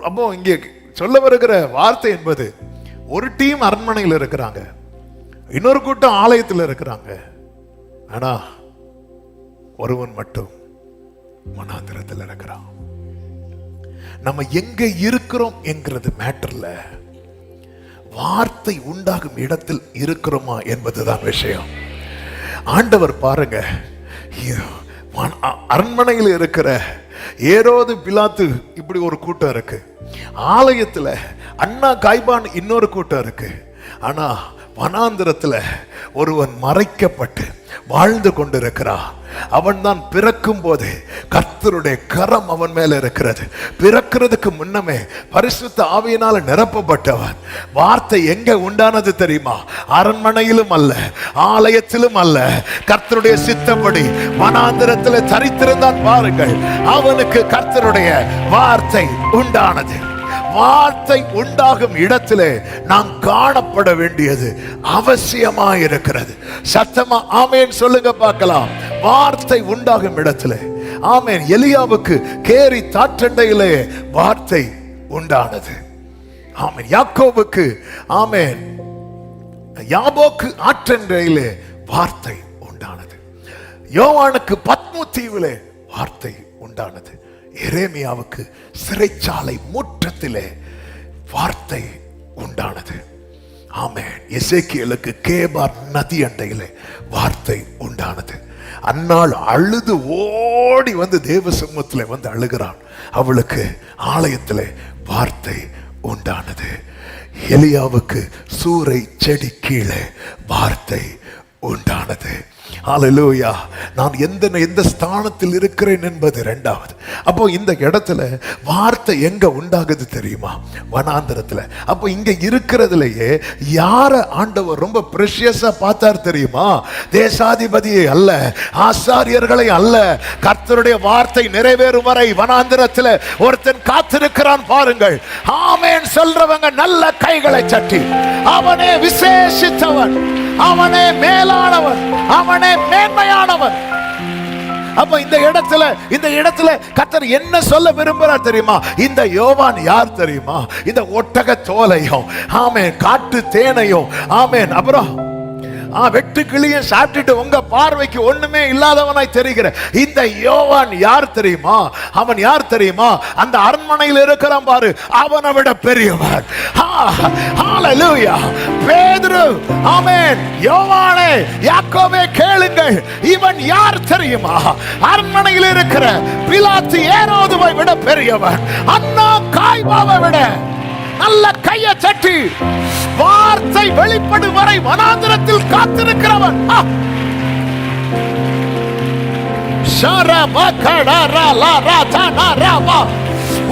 அப்போ இங்கே சொல்ல வருகிற வார்த்தை என்பது, ஒரு டீம் அரண்மனையில் இருக்கிறாங்க, இன்னொரு கூட்டம் ஆலயத்தில் இருக்கிறாங்க, ஆனா ஒருவன் மட்டும் மனாந்திரத்தில் இருக்கிறான். நம்ம எங்க இருக்கிறோம் என்கிறது மேட்டர்ல, வார்த்தை உண்டாகும் இடத்தில் இருக்கிறோமா என்பதுதான் விஷயம். ஆண்டவர் பாருங்க, அரண்மனையில் இருக்கிற ஏரோது பிலாத்து இப்படி ஒரு கூட்டம் இருக்கு, ஆலயத்துல அண்ணா காய்பான் இன்னொரு கூட்டம் இருக்கு, ஆனா வனாந்திரத்துல ஒருவன் மறைக்கப்பட்டு வாழ்ந்து கொண்டிருக்கிறான். அவன் தான் பிறக்கும் போது கர்த்தருடைய கரம் அவன் மேல இருக்கிறது. பிறக்கிறதுக்கு முன்னமே பரிசுத்த ஆவியினால நிரப்பப்பட்டவன். வார்த்தை எங்க உண்டானது தெரியுமா? அரண்மனையிலும் அல்ல, ஆலயத்திலும் அல்ல, கர்த்தருடைய சித்தப்படி வனாந்திரத்தில் தரித்திருந்தான். பாருங்கள், அவனுக்கு கர்த்தருடைய வார்த்தை உண்டானது. வார்த்தை உண்டாகும் இடத்திலே நாம் காணப்பட வேண்டியது அவசியமாயிருக்கிறது. சத்தமா ஆமேன் சொல்லுங்க பார்க்கலாம். வார்த்தை உண்டாகும் இடத்திலே, ஆமேன். எலியாவுக்கு கேரி தாற்றண்டையிலே வார்த்தை உண்டானது. ஆமேன். யாக்கோபுக்கு, ஆமேன், யாபோக்கு ஆற்றண்டையிலே வார்த்தை உண்டானது. யோவானுக்கு பத்மு தீவிலே வார்த்தை உண்டானது. எரேமியாவுக்கு சிறைச்சாலை முற்றத்திலே வார்த்தை உண்டானது. ஆமென். எசேக்கியேலுக்கு கேபார் நதி அண்டையிலே வார்த்தை உண்டானது. அன்னாள் அழுது ஓடி வந்து தேவ சமூகத்திலே வந்து அழுகிறான். அவளுக்கு ஆலயத்திலே வார்த்தை உண்டானது. எலியாவுக்கு சூரை செடி கீழே வார்த்தை உண்டானது. ஹல்லேலூயா. நான் எந்த ஸ்தானத்தில் இருக்கிறேன் என்பது இரண்டாவது. அப்போ இந்த இடத்துல வார்த்தை எங்க உண்டாகுது தெரியுமா? வனாந்தரத்துல. அப்போ இங்க இருக்கிறதுலயே யார ஆண்டவர் ரொம்ப பிரஷியஸா பார்த்தார் தெரியுமா? தேசாதிபதியை அல்ல, ஆசாரியர்களை அல்ல, கர்த்தருடைய வார்த்தை நிறைவேறும் வரை வனாந்தரத்துல ஒருத்தன் காத்திருக்கிறான். பாருங்கள், ஆமென் சொல்றவங்க நல்ல கைகளை தட்டி, அவனே விசேஷித்தவன், அவனே மேலானவன், அவனே மேன்மையானவன். அப்ப இந்த இடத்துல கர்த்தர் என்ன சொல்ல விரும்புறார் தெரியுமா? இந்த யோவான் யார் தெரியுமா? இந்த ஒட்டக தோலையும், ஆமென், காட்டு தேனையும், ஆமென், அப்புறம் வெட்டு கிளியும் சாப்பிட்டுட்டு உங்க பார்வைக்கு ஒண்ணுமே இல்லாதவனாய் தெரிகிற இந்த யோவான் யார் தெரியுமா? அவன் யார் தெரியுமா? அந்த அரண்மனையில் இருக்கிறான் பாரு, அவனை விட பெரியவன். ஹல்லேலூயா. பேதுரு, ஆமென், யோவானே, யாக்கோபே கேளுங்கள், இவன் யார் தெரியுமா? அரண்மனையில் இருக்கிற பிலாத்து ஏரோதுவை விட பெரியவன், அண்ணா காய்பாவை விட. நல்ல கையை தட்டி, வார்த்தை வெளிப்படும் வரை வனாந்திரத்தில் காத்திருக்கிறவன்.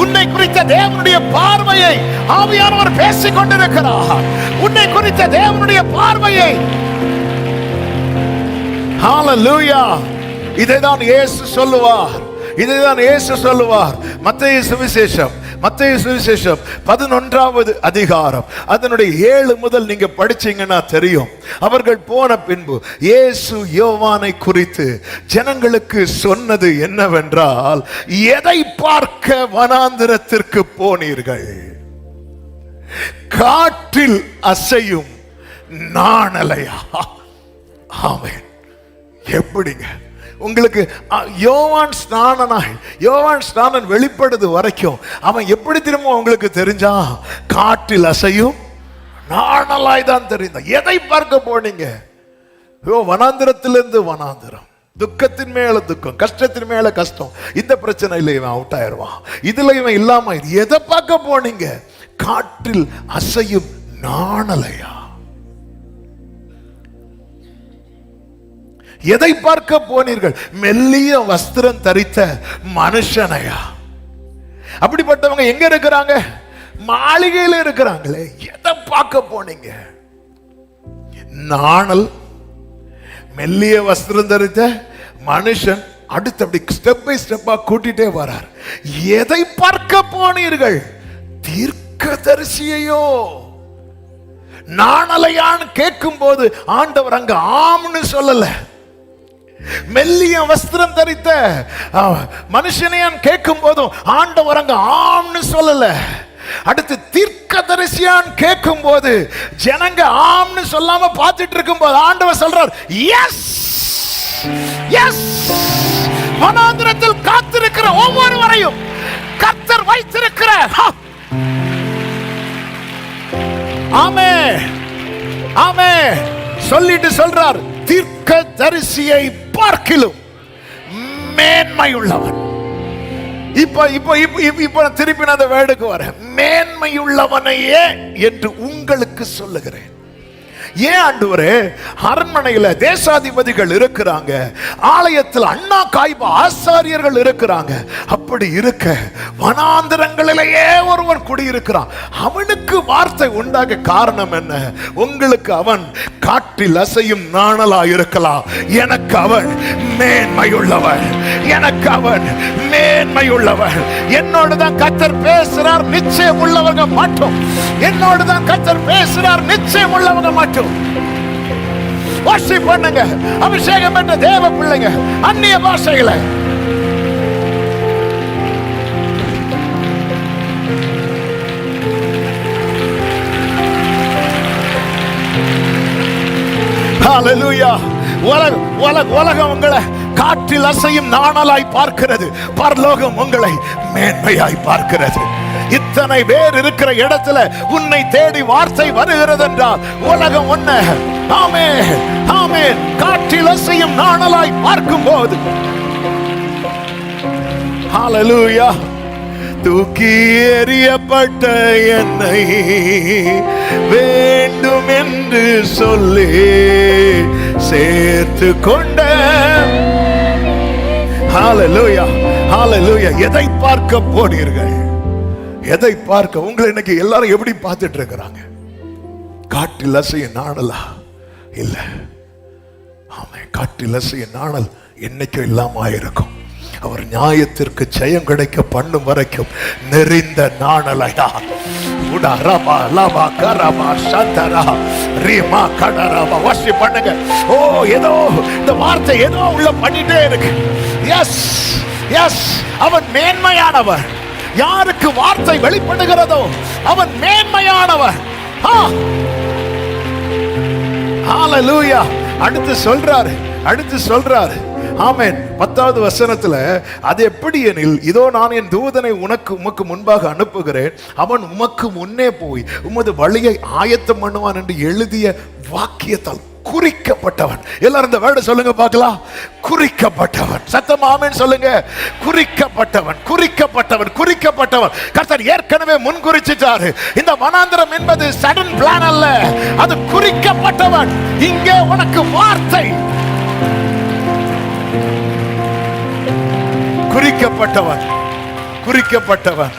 உன்னை குறித்த தேவனுடைய பார்வையை ஆவியானவர் பேசிக் கொண்டிருக்கிறார். உன்னை குறித்த தேவனுடைய பார்வையை. ஹல்லேலூயா. இதைதான் இயேசு சொல்லுவார். இதைதான் இயேசு சொல்லுவார். மத்தேயு சுவிசேஷம் மத்தேயு சுவிசேஷம் 11வது அதிகாரம் அதனுடைய 7 முதல் நீங்க படிச்சீங்கன்னா தெரியும். அவர்கள் போன பின்பு இயேசு யோவானை குறித்து ஜனங்களுக்கு சொன்னது என்னவென்றால், எதை பார்க்க வனாந்திரத்திற்கு போனீர்கள்? காற்றில் அசையும் நாணலையா? ஆமென். எப்படிங்க உங்களுக்கு யோவான் ஸ்நானன் வெளிப்படுது வரைக்கும் அவன் எப்படி திரும்ப உங்களுக்கு தெரிஞ்சான்? காற்றில் அசையும் நாணலாய் தான் தெரிந்தான். எதை பார்க்க போனீங்க? வனாந்திரத்திலிருந்து வனாந்திரம், துக்கத்தின் மேல துக்கம், கஷ்டத்தின் மேல கஷ்டம். இந்த பிரச்சனையில இவன் அவுட் ஆயிருவான், இதுல இவன் இல்லாம. எதை பார்க்க போனீங்க? காற்றில் அசையும் நாணலையா? எதை பார்க்க போனீர்கள்? மெல்லிய வஸ்திரம் தரித்த மனுஷனையா? அப்படிப்பட்டவங்க எங்க இருக்கிறாங்க? மாளிகையில இருக்கிறாங்களே. எதை பார்க்க போனீங்க? நாணல், மெல்லிய வஸ்திரம் தரித்த மனுஷன். அடுத்து அப்படி ஸ்டெப் பை ஸ்டெப்பா கூட்டிட்டே வரார். எதை பார்க்க போனீர்கள்? தீர்க்கதரிசியையோ? நாணலையான்னு கேட்கும் போது ஆண்டவர் அங்க ஆம்னு சொல்லல. மெல்லிய வஸ்திரம் தரித்த மனுஷனையான் கேட்கும் போதும் ஆண்டவர் அங்க ஆம்னு சொல்லல. அடுத்து தீர்க்கதரிசியான் கேட்கும் போது ஜனங்க ஆம்னு சொல்லாம பார்த்துட்டு இருக்கும் போது ஆண்டவர் சொல்றார், எஸ் எஸ். வனாந்திரத்தில் காத்திருக்கிற ஒவ்வொருவரையும் கர்த்தர் வைத்திருக்கிற ஆமே ஆமே சொல்லிட்டு சொல்றார், தீர்க்கதரிசியை பார்க்கிலும் மேன்மையுள்ளவன். இப்ப திருப்பி அந்த வேர்டுக்கு வர, மேன்மையுள்ளவனையே என்று உங்களுக்கு சொல்லுகிறேன். ஏன் ஆண்டவரே? அரண்மனையில தேசாதிபதிகள் இருக்கிறாங்க, ஆலயத்தில் அண்ணா காய்பா ஆசாரியர்கள் இருக்கிறாங்க. அப்படி இருக்க வனாந்திரங்களிலேயே ஒருவன் குடியிருக்கிறான். அவனுக்கு வார்த்தை உண்டாக காரணம் என்ன? உங்களுக்கு அவன் காற்றில் அசையும் நாணலா இருக்கலாம். எனக்கு அவன் மேன்மையுள்ளவன், எனக்கு அவன் மேன்மையுள்ளவன். என்னோடு தான் கர்த்தர் பேசுறார், நிச்சயம் உள்ளவங்க மாட்டோம். என்னோடு தான் கர்த்தர் பேசுறார், நிச்சயம் உள்ளவங்க மாட்டோம். வர்ஷிப் பண்ணுங்க, அபிஷேகம் பெற்ற தேவ பிள்ளைங்க, அந்நிய பாஷைகளை. ஹalleluya. உலகம் உங்களை காற்றில் அசையும் நாணலாய் பார்க்கிறது, பரலோகம் உங்களை மேன்மையாய் பார்க்கிறது. இத்தனை பேர் இருக்கிற இடத்துல உன்னை தேடி வார்த்தை வருகிறது என்றால் உலகம் உன்னை ஆமென் ஆமென் காற்றில் அசையும் நாணலாய் பார்க்கும் போது ஹalleluya. தூக்கி எறியப்பட்ட என்னை வேண்டும் என்று சொல்லி சேர்த்து கொண்ட ஹalleluya ஹalleluya. எதை பார்க்க போனீர்கள்? எதை பார்க்க? உங்களை இன்னைக்கு எல்லாரும் எப்படி பார்த்துட்டு இருக்கிறாங்க? காற்றில் அசையும் நாணலா? இல்ல. ஆமே, காற்றில் அசையும் நாணல் என்னைக்கும் இல்லாம இருக்கும். அவர் நியாயத்திற்கு ஜெயம் கிடைக்க பண்ணும் வரைக்கும் நெறிந்த நாணலையா? பண்ணுங்க. ஓ, ஏதோ இந்த வார்த்தை ஏதோ உள்ள பண்ணிட்டே இருக்கு. எஸ் எஸ், அவன் மேன்மையானவர். யாருக்கு வார்த்தை வெளிப்படுகிறதோ அவன் மேன்மையானவர். ஹalleluya. அடுத்து சொல்றாரு ஆமென். 10வது வசனத்துல, அது எப்படி எனில், இதோ நான் என் தூதனை உமக்கு முன்பாக அனுப்புகிறேன், அவன் உமக்கு முன்னே போய் உமது வழியை ஆயத்தம் பண்ணுவான் என்று எழுதிய வாக்கியத்தால் குறிக்கப்பட்டவன். எல்லாரும் இந்த வேர்டு சொல்லுங்க பார்க்கலாம். குறிக்கப்பட்டவன். சத்தமா ஆமென் சொல்லுங்க. குறிக்கப்பட்டவன், குறிக்கப்பட்டவன், குறிக்கப்பட்டவன். கர்த்தர் ஏற்கனவே முன்குறிச்சிட்டாரு. இந்த வனாந்திரம் என்பது சடன் பிளான் அல்ல, அது குறிக்கப்பட்டவன். இங்கே உனக்கு வார்த்தை. குறிக்கப்பட்டவன், குறிக்கப்பட்டவன்.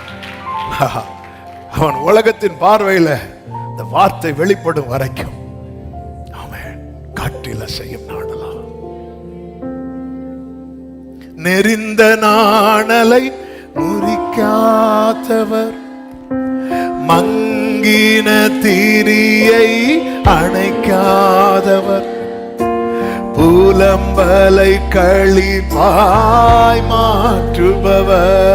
அவன் உலகத்தின் பார்வையில் இந்த வார்த்தை வெளிப்படும் வரைக்கும் காற்றில் அசையும் நாணலா? நெறிந்த நாணலை முறிக்க அணைக்காதவர், மங்கின திரியை அணைக்காதவர், புலம்பலை களிப்பாய் மாற்றுபவர்,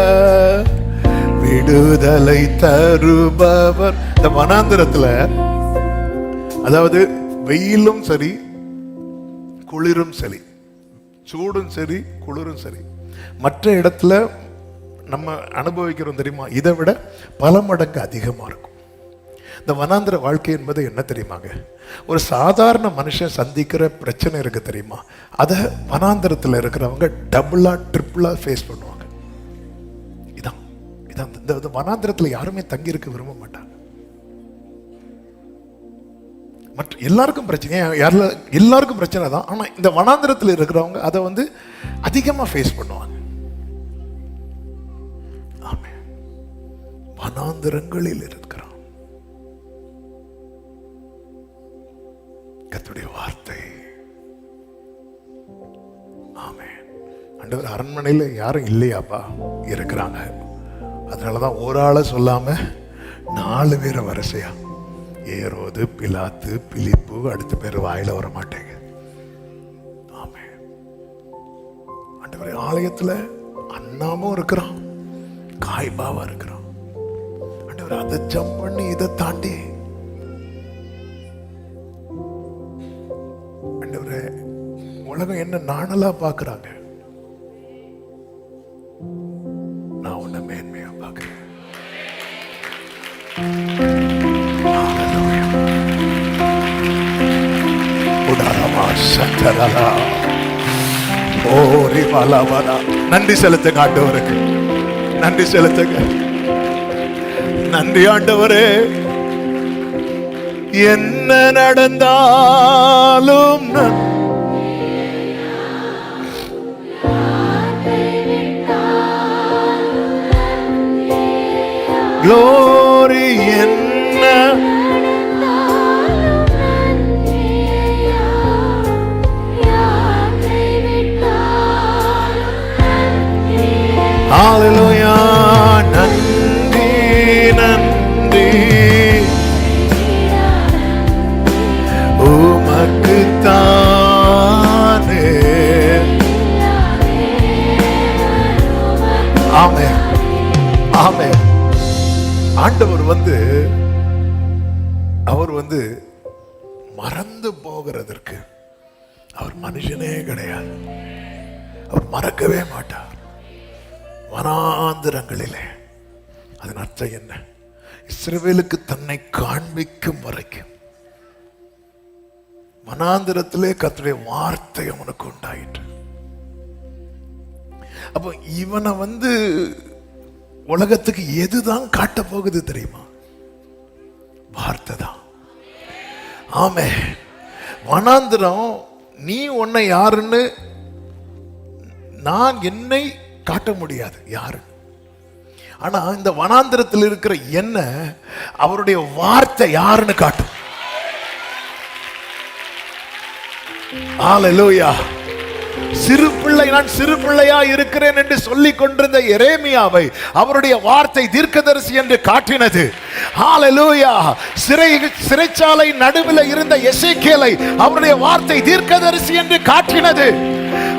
விடுதலை தருபவர். இந்த வனாந்திரத்துல, அதாவது வெயிலும் சரி குளிரும் சரி, சூடும் சரி குளிரும் சரி, மற்ற இடத்துல நம்ம அனுபவிக்கிறோம் தெரியுமா, இதை விட பல மடங்கு அதிகமா இருக்கும். இந்த வனாந்திர வாழ்க்கை என்பது என்ன தெரியுமாங்க, ஒரு சாதாரண மனுஷன் சந்திக்கிற பிரச்சனை இருக்கு தெரியுமா, அதை வனாந்திரத்தில் இருக்கிறவங்க டபுளா ட்ரிபிளா ஃபேஸ் பண்ணுவாங்க. இதான் இதான் இந்த வனாந்திரத்தில் யாருமே தங்கி இருக்க விரும்ப மாட்டாங்க. மற்ற எல்லாருக்கும் பிரச்சனை, எல்லாருக்கும் பிரச்சனை தான். ஆனா இந்த வனாந்திரத்தில் இருக்கிறவங்க அதை அதிகமா ஃபேஸ் பண்ணுவாங்க. ஆமென். வனாந்திரங்களில் இருக்கிறோம். கர்த்தருடைய வார்த்தை. ஆமென். ஆண்டவர், அரண்மனையில் யாரும் இல்லையாப்பா? இருக்கிறாங்க. அதனாலதான் ஒரு ஆளை சொல்லாம 4 பேரை வரிசையா, ஏரோது, பிலாத்து, பிலிப்பு, அடுத்த பேர் வாயில வர மாட்டேங்க. ஆமென். ஆண்டவரே, ஆலயத்துல அண்ணாமும் இருக்கிறான், காய்பாவா இருக்கிறான். ஆண்டவரே, அதை ஜம்ப் பண்ணி இதை தாண்டி ஆண்டவரே, உலகம் என்ன நாணலா பாக்குறாங்க, நான் உன்னை மேன்மையா பார்க்கிறேன். நன்றி செலுத்துங்க ஆண்டவருக்கு, நன்றி செலுத்துங்க. நன்றி ஆண்டவரே. என்ன நடந்தாலும் glory என்ன ஹalleluya. நன்றி நன்றி உமக்கு தானே. ஆமென் ஆமென். ஆண்டவர் அவர் மறந்து போகிறதற்கு அவர் மனுஷனே கிடையாது. அவர் மறக்கவே மாட்டார். வனாந்திரங்களிலே, அதன் அர்த்தம் என்ன? இஸ்ரவேலுக்கு தன்னை காண்பிக்கும் வரைக்கும் வனாந்திரத்திலே கர்த்தருடைய வார்த்தை அவனுக்கு உண்டாயிற்று. அப்போ இவனை உலகத்துக்கு எதுதான் காட்ட போகுது தெரியுமா? வார்த்தை தான். ஆமே. வனாந்திரம், நீ உன்னை யாருன்னு, நான் என்னை காட்ட முடியாது யாரு. ஆனா இந்த வனாந்திரத்தில் இருக்கிற என்ன அவருடைய வார்த்தை யாருன்னு காட்டும். ஹalleluya. சிறு பிள்ளை, நான் சிறு பிள்ளையா இருக்கிறேன் என்று சொல்லிக் கொண்டிருந்த எரேமியாவை அவருடைய வார்த்தை தீர்க்கதரிசி என்று காட்டினது. ஹalleluya. சிறைச்சாலை நடுவில் இருந்த எசேக்கியேலை அவருடைய வார்த்தை தீர்க்கதரிசி என்று காட்டினது.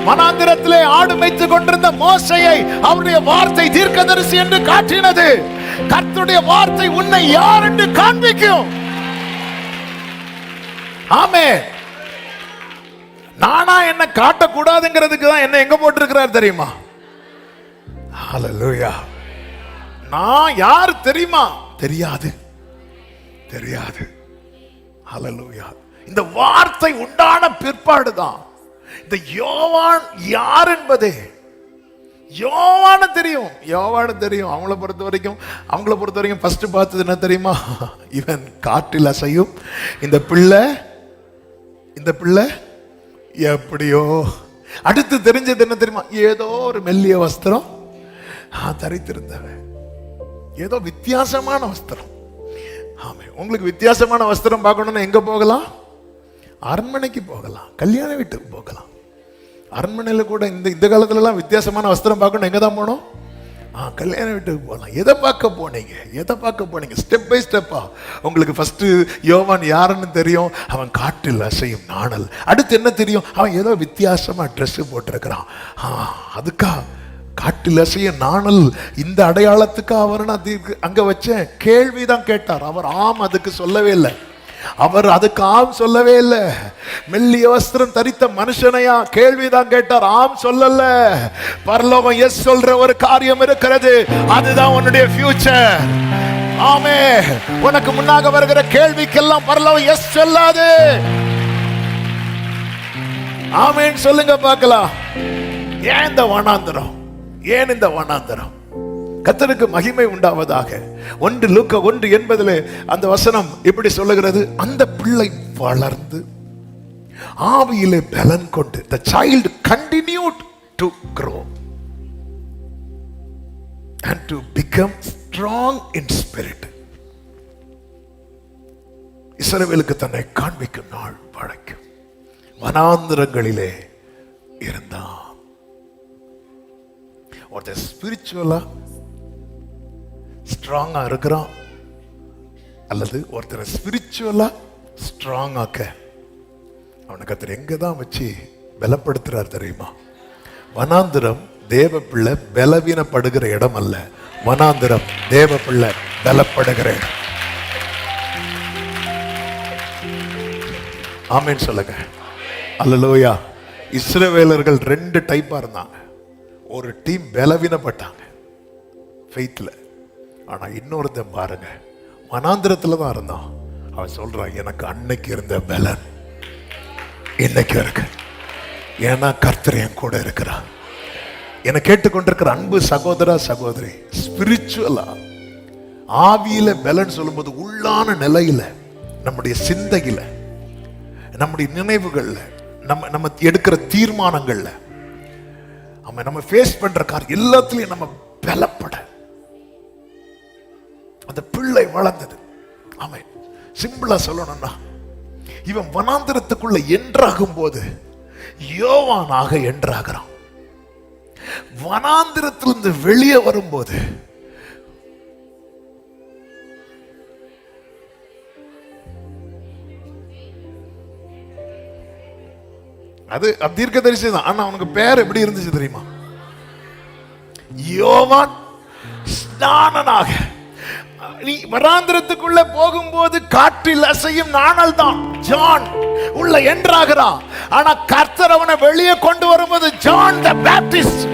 வனாந்திரத்திலே ஆடு மேய்த்துக் கொண்டிருந்த மோசேயை அவருடைய வார்த்தை தீர்க்கதரிசி என்று காட்டினது. கர்த்தருடைய வார்த்தை உன்னை யார் என்று காண்பிக்கும். ஆமென். நானா என்ன காட்டக்கூடாதுங்கிறதுக்கு தான் என்ன எங்க போட்டிருக்கிறார் தெரியுமா? ஹalleluya. நான் யார் தெரியுமா? தெரியாது தெரியாது. ஹalleluya. இந்த வார்த்தை உண்டான பிற்பாடுதான் இந்த யோவான் யார் என்பதே யோவான தெரியும். அவங்கள பொறுத்த வரைக்கும் ஃபர்ஸ்ட் பார்த்தது என்ன தெரியுமா? இவன் காற்றில் அசையும் இந்த பிள்ளை எப்படியோ. அடுத்து தெரிஞ்சது என்ன தெரியுமா? ஏதோ ஒரு மெல்லிய வஸ்திரம் தரித்திருந்தவன், ஏதோ வித்தியாசமான வஸ்திரம். ஆமே. உங்களுக்கு வித்தியாசமான வஸ்திரம் பார்க்கணும்னா எங்க போகலாம்? அரண்மனைக்கு போகலாம், கல்யாண வீட்டுக்கு போகலாம். அரண்மனையில் கூட இந்த காலத்துல எல்லாம் வித்தியாசமான வஸ்திரம் பார்க்கணும் எங்க தான் போகணும்? கல்யாண வீட்டுக்கு போகலாம். எதை பார்க்க போனீங்க? ஸ்டெப் பை ஸ்டெப்பா. உங்களுக்கு ஃபர்ஸ்ட் யோவான் யாருன்னு தெரியும், அவன் காட்டில் அசையும் நாணல். அடுத்து என்ன தெரியும், அவன் ஏதோ வித்தியாசமா ட்ரெஸ் போட்டிருக்கிறான். அதுக்கா காட்டில் அசையும் நாணல், இந்த அடையாளத்துக்கு அவர் அங்க வச்சேன். கேள்விதான் கேட்டார் அவர். அதுக்கு சொல்லவே இல்லை. அவர் அதுக்கு சொல்லவே இல்லை. மெல்லிய வஸ்திரம் தரித்த மனுஷனையா கேள்விதான் கேட்டார், சொல்லல. பரலோகம் எஸ் சொல்ற ஒரு காரியம் இருக்கிறது, அதுதான் உன்னுடைய ஃபியூச்சர். ஆமே. உனக்கு முன்னாக வருகிற கேள்விக்கெல்லாம் பரலோகம் எஸ் சொல்லாது. ஆமேன்னு சொல்லுங்க பார்க்கலாம். ஏன் இந்த வனாந்தரம்? கர்த்தருக்கு மகிமை உண்டாவதாக. 1 லூக்கா 1:80 அந்த வசனம் இப்படி சொல்லுகிறது, அந்த பிள்ளை வளர்ந்து ஆவியிலே பலன் கொண்டு, the child continued to grow and to become strong in spirit. இஸ்ரவேலுக்கு தன்னை காண்பிக்கும் நாள் வரைக்கும் வனாந்தரங்களிலே இருந்தான். ஒருத்தர் ஸ்பிரிச்சுவலா ஸ்ட்ராங்கா இருக்கிறான், அல்லது ஒருத்தரை ஸ்பிரிச்சுவலா ஸ்ட்ராங் ஆக்க அவனுக்கு கர்த்தர் எங்க தான் வச்சு பலப்படுத்துறார் தெரியுமா? வனாந்திரம் தேவ பிள்ளை பலவீனப்படுகிற இடம் அல்ல, வனாந்திரம் தேவ பிள்ளை பலப்படுகிற இடம். ஆமென் சொல்லுங்க. அல்லேலூயா. இஸ்ரவேலர்கள் 2 டைப்பா இருந்தாங்க. ஒரு டீம் பலவீனப்பட்டாங்க ஃபெய்த்ல. ஆனா இன்னொருத்தன் பாருங்க, வனாந்திரத்துல தான் இருந்தான். அவன் சொல்றான், எனக்கு அன்னைக்கு இருந்த பலன் இன்னைக்கு இருக்கு. ஏன்னா கர்த்தர் என் கூட இருக்கிறான். என்னை கேட்டுக்கொண்டிருக்கிற அன்பு சகோதரா சகோதரி, ஸ்பிரிச்சுவலா ஆவியில பலன் சொல்லும்போது உள்ளான நிலையில, நம்முடைய சிந்தையில, நம்முடைய நினைவுகள்ல, நம்ம எடுக்கிற தீர்மானங்கள்ல, நம்ம ஃபேஸ் பண்ற காரியம் எல்லாத்துலயும் நம்ம பலப்பட அந்த பிள்ளை வளர்ந்தது. ஆமென். சிம்பிளா சொல்லணும்னா, இவன் வனாந்திரத்துக்குள்ள என்றாகும் போது யோவானாக என்றாகிறான். வனாந்திரத்திலிருந்து வெளியே வரும்போது அது தீர்க்கதரிசி தான். ஆனா அவனுக்கு பேர் எப்படி இருந்துச்சு தெரியுமா? யோவான் ஸ்நானனாக. நீ வனாந்திரத்துக்குள்ள போகும்போது காற்றில் அசையும் நாணல் தான் ஜான் உள்ள என்றாகிறான். ஆனா கர்த்தர் அவனை வெளியே கொண்டு வரும்போது ஜான் தி பேப்டிஸ்ட்.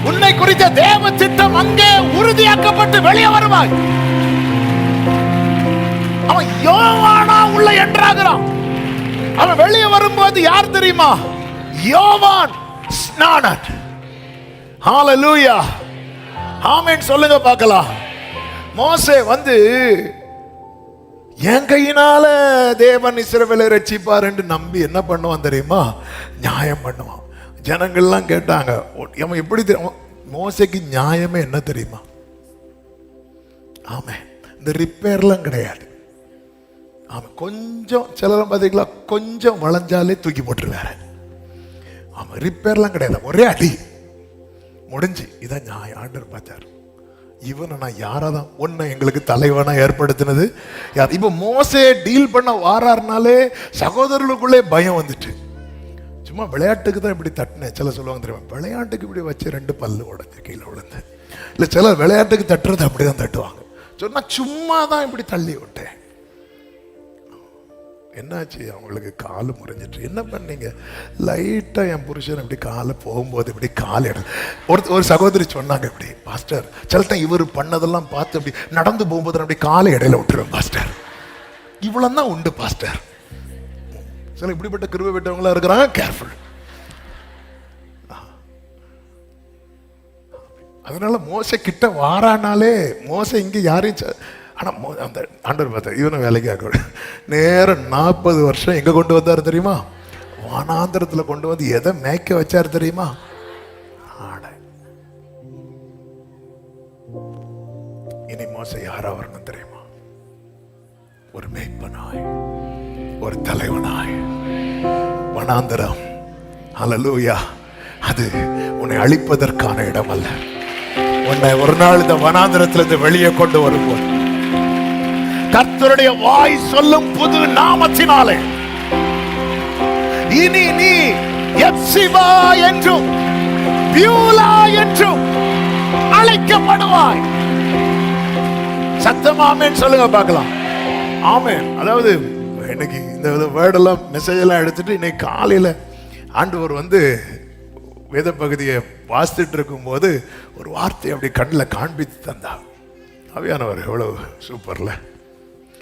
உன்னை குறித்த தேவ திட்டம் அங்கே உறுதியாக்கப்பட்டு வெளியே வருவாய். அவன் யோவானா உள்ள என்றாகிறான். அவன் வெளியே வரும்போது யார் தெரியுமா? யோவான் ஸ்நானன். ஹalleluya. ஆமென் சொல்லுங்க பார்க்கலாம். மோசே வந்து என் கையினால தேவன் இஸ்ரவேலை ரட்சிப்பார் என்று நம்பி என்ன பண்ணுவான் தெரியுமா? நியாயம் பண்ணுவான். ஜனங்கள்லாம் கேட்டாங்க, அவன் எப்படி தெரியும்? மோசேக்கு நியாயமே என்ன தெரியுமா? ஆமே, இந்த ரிப்பேர்லாம் கிடையாது. ஆமாம், கொஞ்சம் சிலரும் பார்த்தீங்களா, கொஞ்சம் வளைஞ்சாலே தூக்கி போட்டுருவாரு. ஆமாம், ரிப்பேர்லாம் கிடையாது, ஒரே அடி முடிஞ்சு. இதான் நியாயம். ஆண்டவர் பார்த்தார், இவனை நான் யாராதான் ஒன்ன எங்களுக்கு தலைவனா ஏற்படுத்தினது யார்? இப்போ மோசே டீல் பண்ண வாராருனாலே சகோதரர்களுக்குள்ளே பயம் வந்துட்டு. சும்மா விளையாட்டுக்கு தான் இப்படி தட்டினேன். சில சொல்லுவாங்க தெரியுமா, விளையாட்டுக்கு இப்படி வச்சு 2 பல்லு உடஞ்சு கீழே விழுந்து. இல்லை, சில விளையாட்டுக்கு தட்டுறது அப்படிதான் தட்டுவாங்க. சொன்னா சும்மா தான் இப்படி தள்ளி விட்டேன். என்னாச்சு? அவங்களுக்கு காலு முறிஞ்சிட்டு. என்ன பண்ணீங்க? லைட்டா என் புருஷன் இப்படி காலை போகும்போது இப்படி கால் ஒரு சகோதரி சொன்னாங்க, இப்படி பாஸ்டர் சில டைம் இவர் பண்ணதெல்லாம் பார்த்து அப்படி நடந்து போகும்போது அப்படி காலை இடையில விட்டுருவேன் பாஸ்டர். இவ்வளவு தான் உண்டு பாஸ்டர். சில இப்படிப்பட்ட கிருபை விட்டவங்களா இருக்கிறாங்க, கேர்ஃபுல். அதனால மோசே கிட்ட வாரானாலே, மோசே இங்க யாரையும், ஆனா அந்த ஆண்டவர் பார்த்தா இவனை வேலைக்கு ஆக்க நேரம் 40 வருஷம் எங்க கொண்டு வந்தாரு தெரியுமா? வனாந்திரத்துல கொண்டு வந்து எதை மேய்க்க வச்சாரு தெரியுமா? ஆடை. இனி மோசே யாரா வரணும் தெரியுமா? ஒரு மேய்ப்பனாய், ஒரு தலைவனாய். வனாந்திரம், ஹல்லேலூயா, அது உன்னை அழிப்பதற்கான இடம் அல்ல, உன்னை ஒரு நாள் இந்த வனாந்திரத்திலிருந்து வெளியே கொண்டு வரும்போது கர்த்தருடைய வாய் சொல்லும் புது நாமத்தினாலே இனி நீ எப்சிபா என்றும் பியூலா என்றும் அழைக்கப்படுவாய். சத்தமா ஆமென் சொல்லுங்க பார்க்கலாம். ஆமென். அதாவது இன்னைக்கு இந்த வேர்டெல்லாம் மெசேஜ் எல்லாம் எடுத்துட்டு இன்னைக்கு காலையில ஆண்டவர் வேத பகுதியை வாசித்துட்டு இருக்கும் போது ஒரு வார்த்தை அப்படி கண்ணில் காண்பித்து தந்தார். அவையானவர் எவ்வளவு சூப்பர்ல.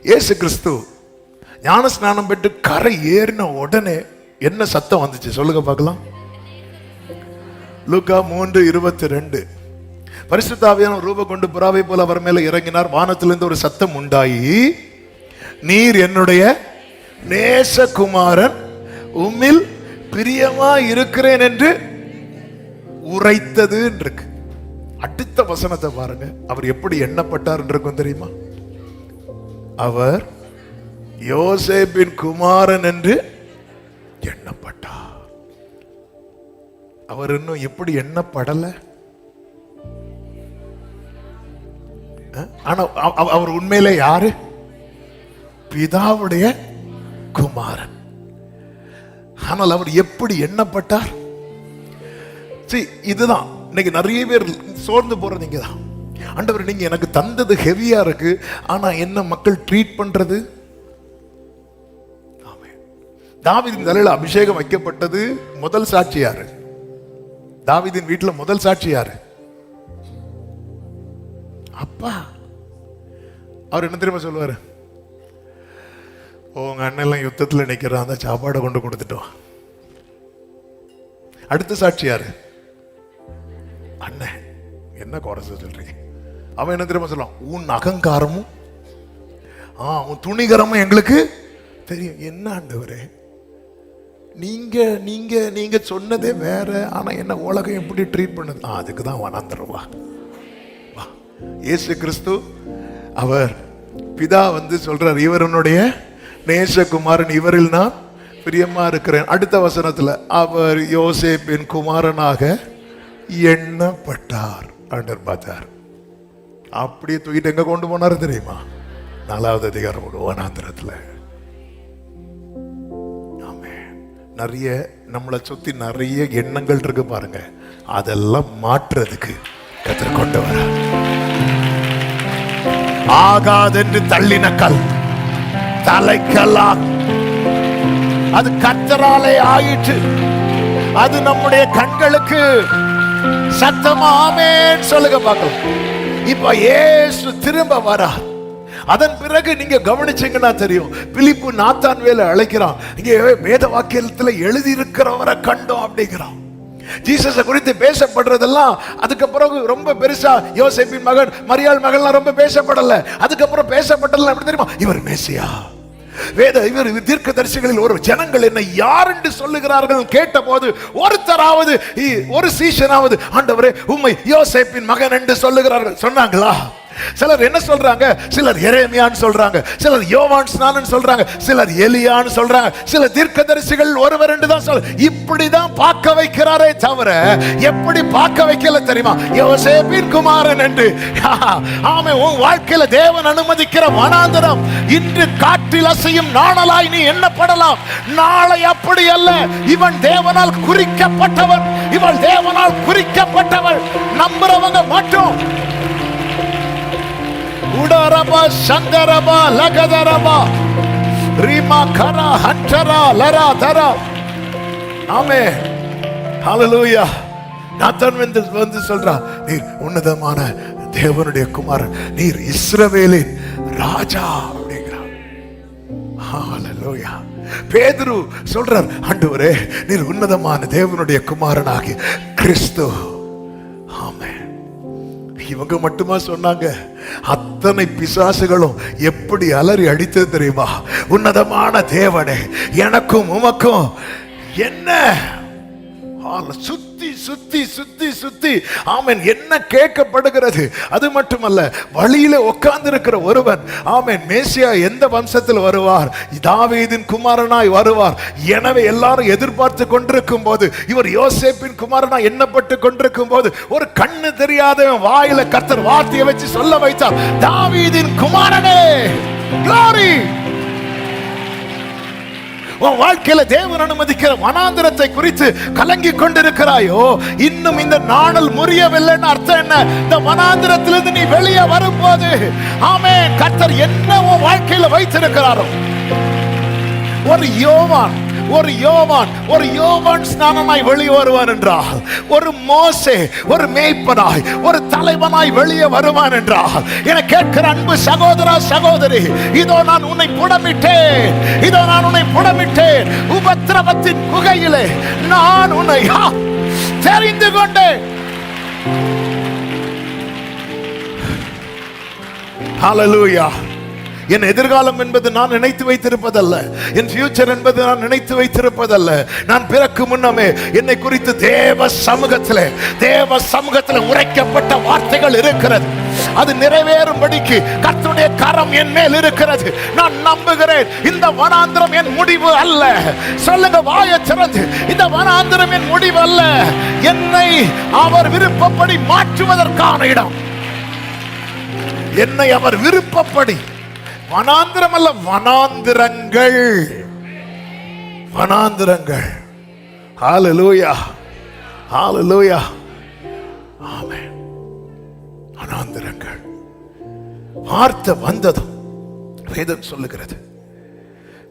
இயேசு கிறிஸ்து ஞான ஸ்நானம் பெற்று கரை ஏறின உடனே என்ன சத்தம் வந்துச்சு சொல்லுங்க பார்க்கலாம். லூக்கா 3:22. பரிசுத்த ஆவியானவர் ரூபம் கொண்டு புறாவை போல அவர் மேல இறங்கினார். வானத்திலிருந்து ஒரு சத்தம் உண்டாயி, நீர் என்னுடைய நேசகுமாரன், உம்மில் பிரியமா இருக்கிறேன் என்று உரைத்தது இருக்கு. அடுத்த வசனத்தை பாருங்க. அவர் எப்படி எண்ணப்பட்டார் இருக்கும் தெரியுமா? அவர் யோசேப்பின் குமாரன் என்று எண்ணப்பட்டார். அவர் இன்னும் எப்படி எண்ணப்படல. ஆனா அவர் உண்மையிலே யாரு? பிதாவுடைய குமாரன். ஆனால் அவர் எப்படி எண்ணப்பட்டார்? இதுதான் இன்னைக்கு நிறைய பேர் சோர்ந்து போறது. நீங்க தான் ஆண்டவர், நீங்க எனக்கு தந்தது ஹெவியா இருக்கு, ஆனா என்ன மக்கள் ட்ரீட் பண்றது? தாவீதின் தலையில அபிஷேகம் வைக்கப்பட்டது முதல் சாட்சி யாரு? தாவீதின் வீட்டுல முதல் சாட்சி யாரு? அப்பா. அவர் என்ன தெரியுமா சொல்லுவாரு? உங்க அண்ணன் எல்லாம் யுத்தத்துல நிக்கிறான், அந்த சாப்பாடை கொண்டு கொடுத்துட்டோம். அடுத்த சாட்சி யாரு? அண்ணன். என்ன குறை சொல்றீங்க? அவன் என்ன தெரியுமா சொல்லுவான்? உன் அகங்காரமும் உன் துணிகரமும் எங்களுக்கு தெரியும். என்ன ஆண்டவரே, நீங்க நீங்க நீங்க சொன்னதே வேற, ஆனா என்ன உலகம் எப்படி ட்ரீட் பண்ணுது? அதுக்கு தான் வனாந்தரவா. இயேசு கிறிஸ்து அவர் பிதா சொல்றார், இவருடைய நேசகுமாரன், இவரில் நான் பிரியமா இருக்கிறேன். அடுத்த வசனத்துல அவர் யோசேப்பின் குமாரனாக எண்ணப்பட்டார். ஆண்டவர் பார்த்தார், அப்படியே தூக்கிட்டு எங்க கொண்டு போனாரு தெரியுமா? 4வது அதிகாரம் வனாந்திரத்துல. நிறைய நம்மளை சுத்தி நிறைய எண்ணங்கள் இருக்கு பாருங்க, அதெல்லாம் மாற்றுறதுக்கு கர்த்தர் கொண்டு வர. ஆகாதென்று தள்ளின கல் தலைக்கல்லா அது கர்த்தராலே ஆயிற்று. அது நம்முடைய கண்களுக்கு சத்தமா ஆமென் சொல்லுங்க பார்க்கலாம். இப்ப இயேசு திரும்ப வரா. அதன் பிறகு நீங்க கவனிச்சீங்கன்னா தெரியும், பிலிப்பு நாத்தான்வேலை அழைக்கிறான். இங்க வேத வாக்கியத்துல எழுதி இருக்கிறவரை கண்டோம் அப்படிங்கிறான். ஜீசஸை குறித்து பேசப்படுறதெல்லாம் அதுக்கு பிறகு ரொம்ப பெருசா யோசேப்பின் மகன் மரியாள் மகள்லாம் ரொம்ப பேசப்படல. அதுக்கப்புறம் பேசப்பட்டதெல்லாம் எப்படி தெரியுமா? இவர் மேசியா. இவர் தீர்க்கதரிசிகளில் ஒரு ஜனங்கள் என்ன யார் என்று சொல்லுகிறார்கள் கேட்ட போது ஒருத்தராவது ஒரு சீஷனாவது ஆண்டவரே உம்மை யோசேப்பின் மகன் என்று சொல்லுகிறார்கள் சொன்னாங்களா? சிலர் என்ன சொல்றாங்க? சிலர் எரேமியான்னு சொல்றாங்க, சிலர் யோவான் ஸ்நானன் சொல்றாங்க, சிலர் எலியான்னு சொல்றாங்க, சில தீர்க்கதரிசிகள் ஒருவர் என்று தான் சொல்ல. இப்படிதான் பார்க்க வைக்கிறாரே தவிர எப்படி பார்க்க வைக்கல தெரியுமா? யோசேப்பின் குமாரன் என்று. ஆமே, உன் வாழ்க்கையில தேவன் அனுமதிக்கிற வனாந்தரம் இன்று காற்றில் அசையும் நாணலாய் நீ எண்ணப்படலாம். நாளை அப்படி அல்ல. இவன் தேவனால் குறிக்கப்பட்டவன், இவள் தேவனால் குறிக்கப்பட்டவள். நம்புறவங்க மட்டும் உடரபா சங்கரபா லகதரபா ரீமா கரா ஹண்டரா லரா தரா. ஆமென், ஹல்லேலூயா. நாத்தான் சொல்றா, நீர் உன்னதமான தேவனுடைய குமாரன், நீர் இஸ்ரவேலின் ராஜா அப்படிங்கிறார். ஹல்லேலூயா. பேதுரு சொல்றார், ஆண்டவரே நீர் உன்னதமான தேவனுடைய குமாரனாகி கிறிஸ்து. ஆமென். இவங்க மட்டுமா சொன்னாங்க? அத்தனை பிசாசுகளும் எப்படி அலறி அடித்தது தெரியுமா? உன்னதமான தேவனே, எனக்கும் உமக்கும் என்ன? சுத்தி சுத்தி சுத்தி சுத்தி ஆமென் என்ன கேட்கப்படுகிறது. அது மட்டுமல்ல, வழியில உட்கார்ந்து இருக்கிற ஒருவன் ஆமென் மேசியா எந்த வம்சத்தில் வருவார், தாவீதின் குமாரனாய் வருவார். எனவே எல்லாரும் எதிர்பார்த்து கொண்டிருக்கும் போது, இவர் யோசேப்பின் குமாரனாய் எண்ணப்பட்டு கொண்டிருக்கும் போது, ஒரு கண்ணு தெரியாதவன் வாயில கர்த்தர் வார்த்தையை வச்சு சொல்ல வைத்தார், தாவீதின் குமாரனே. Glory. உன் வாழ்க்கையில தேவன் அனுமதிக்கிற வனாந்திரத்தை குறித்து கலங்கி கொண்டிருக்கிறாயோ, இன்னும் இந்த நாணல் முறியவில்லைன்னு அர்த்தம் என்ன? இந்த வனாந்திரத்திலிருந்து நீ வெளியே வரும்போது ஆமென் கர்த்தர் என்ன உன் வாழ்க்கையில வைத்திருக்கிறாரோ. ஒரு யோவான் ஸ்நானனாய் வெளியே வருவான் என்றால், ஒரு மோசே ஒரு மேய்ப்பனாய் ஒரு தலைவனாய் வெளியே வருவான் என்றால், என கேட்கிற அன்பு சகோதரா சகோதரி, இதோ நான் உன்னை புடமிட்டேன், உபத்திரவத்தின் குகையிலே நான் உன்னை தெரிந்து கொண்டேன். ஹல்லேலூயா. என் எதிர்காலம் என்பது நான் நினைத்து வைத்திருப்பதல்ல, என் ஃபியூச்சர் என்பது நான் நினைத்து வைத்திருப்பதல்ல. நான் பிறக்கு முன்னமே என்னை குறித்து தேவ சமூகத்தில் உரைக்கப்பட்ட வார்த்தைகள் இருக்கிறது. அது நிறைவேறும்படிக்கு கர்த்தருடைய கரம் என் மேல் இருக்கிறது. நான் நம்புகிறேன், இந்த வனாந்திரம் என் முடிவு அல்ல. சொல்லுங்க வாயை திறந்து, இந்த வனாந்திரம் என் முடிவு அல்ல. என்னை அவர் விருப்பப்படி மாற்றுவதற்கான இடம். என்னை அவர் விருப்பப்படி, வனாந்திரம் அல்ல, வனாந்திரங்கள். ஹல்லேலூயா, ஹல்லேலூயா, ஆமென். வனாந்திரங்கள். வார்த்தை வந்ததும் வேதம் சொல்லுகிறது,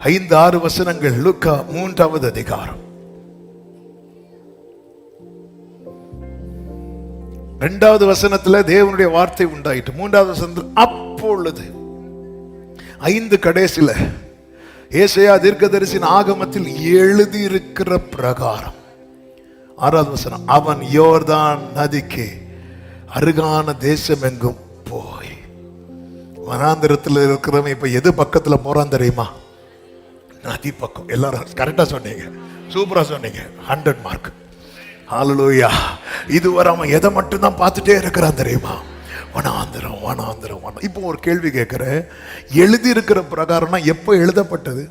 5-6 வசனங்கள், லூக்கா 3வது அதிகாரம் 2வது வசனத்துல தேவனுடைய வார்த்தை உண்டாயிற்று. 3வது வசனத்தில் அப்பொழுது 5 கடைசில ஏசாயா தீர்க்கதரிசியின் ஆகமத்தில் எழுதியிருக்கிற பிரகாரம் 6வது வசனம், அவன் யோர்தான் நதிக்கு அருகான தேசம் எங்கும் போய். வனாந்திரத்தில் இருக்கிறவன் இப்ப எது பக்கத்துல போறான் தெரியுமா? நதி பக்கம். எல்லாரும் கரெக்டா சொன்னீங்க, சூப்பரா சொன்னீங்க, 100 மார்க். ஹல்லேலூயா. இதுவரை அவன் எதை மட்டும் தான் பார்த்துட்டே இருக்கிறான் தெரியுமா? வனாந்திரம். இப்போ ஒரு கேள்வி கேட்கிறேன், எழுதி இருக்கிற பிரகாரம்னா எப்போ எழுதப்பட்டது?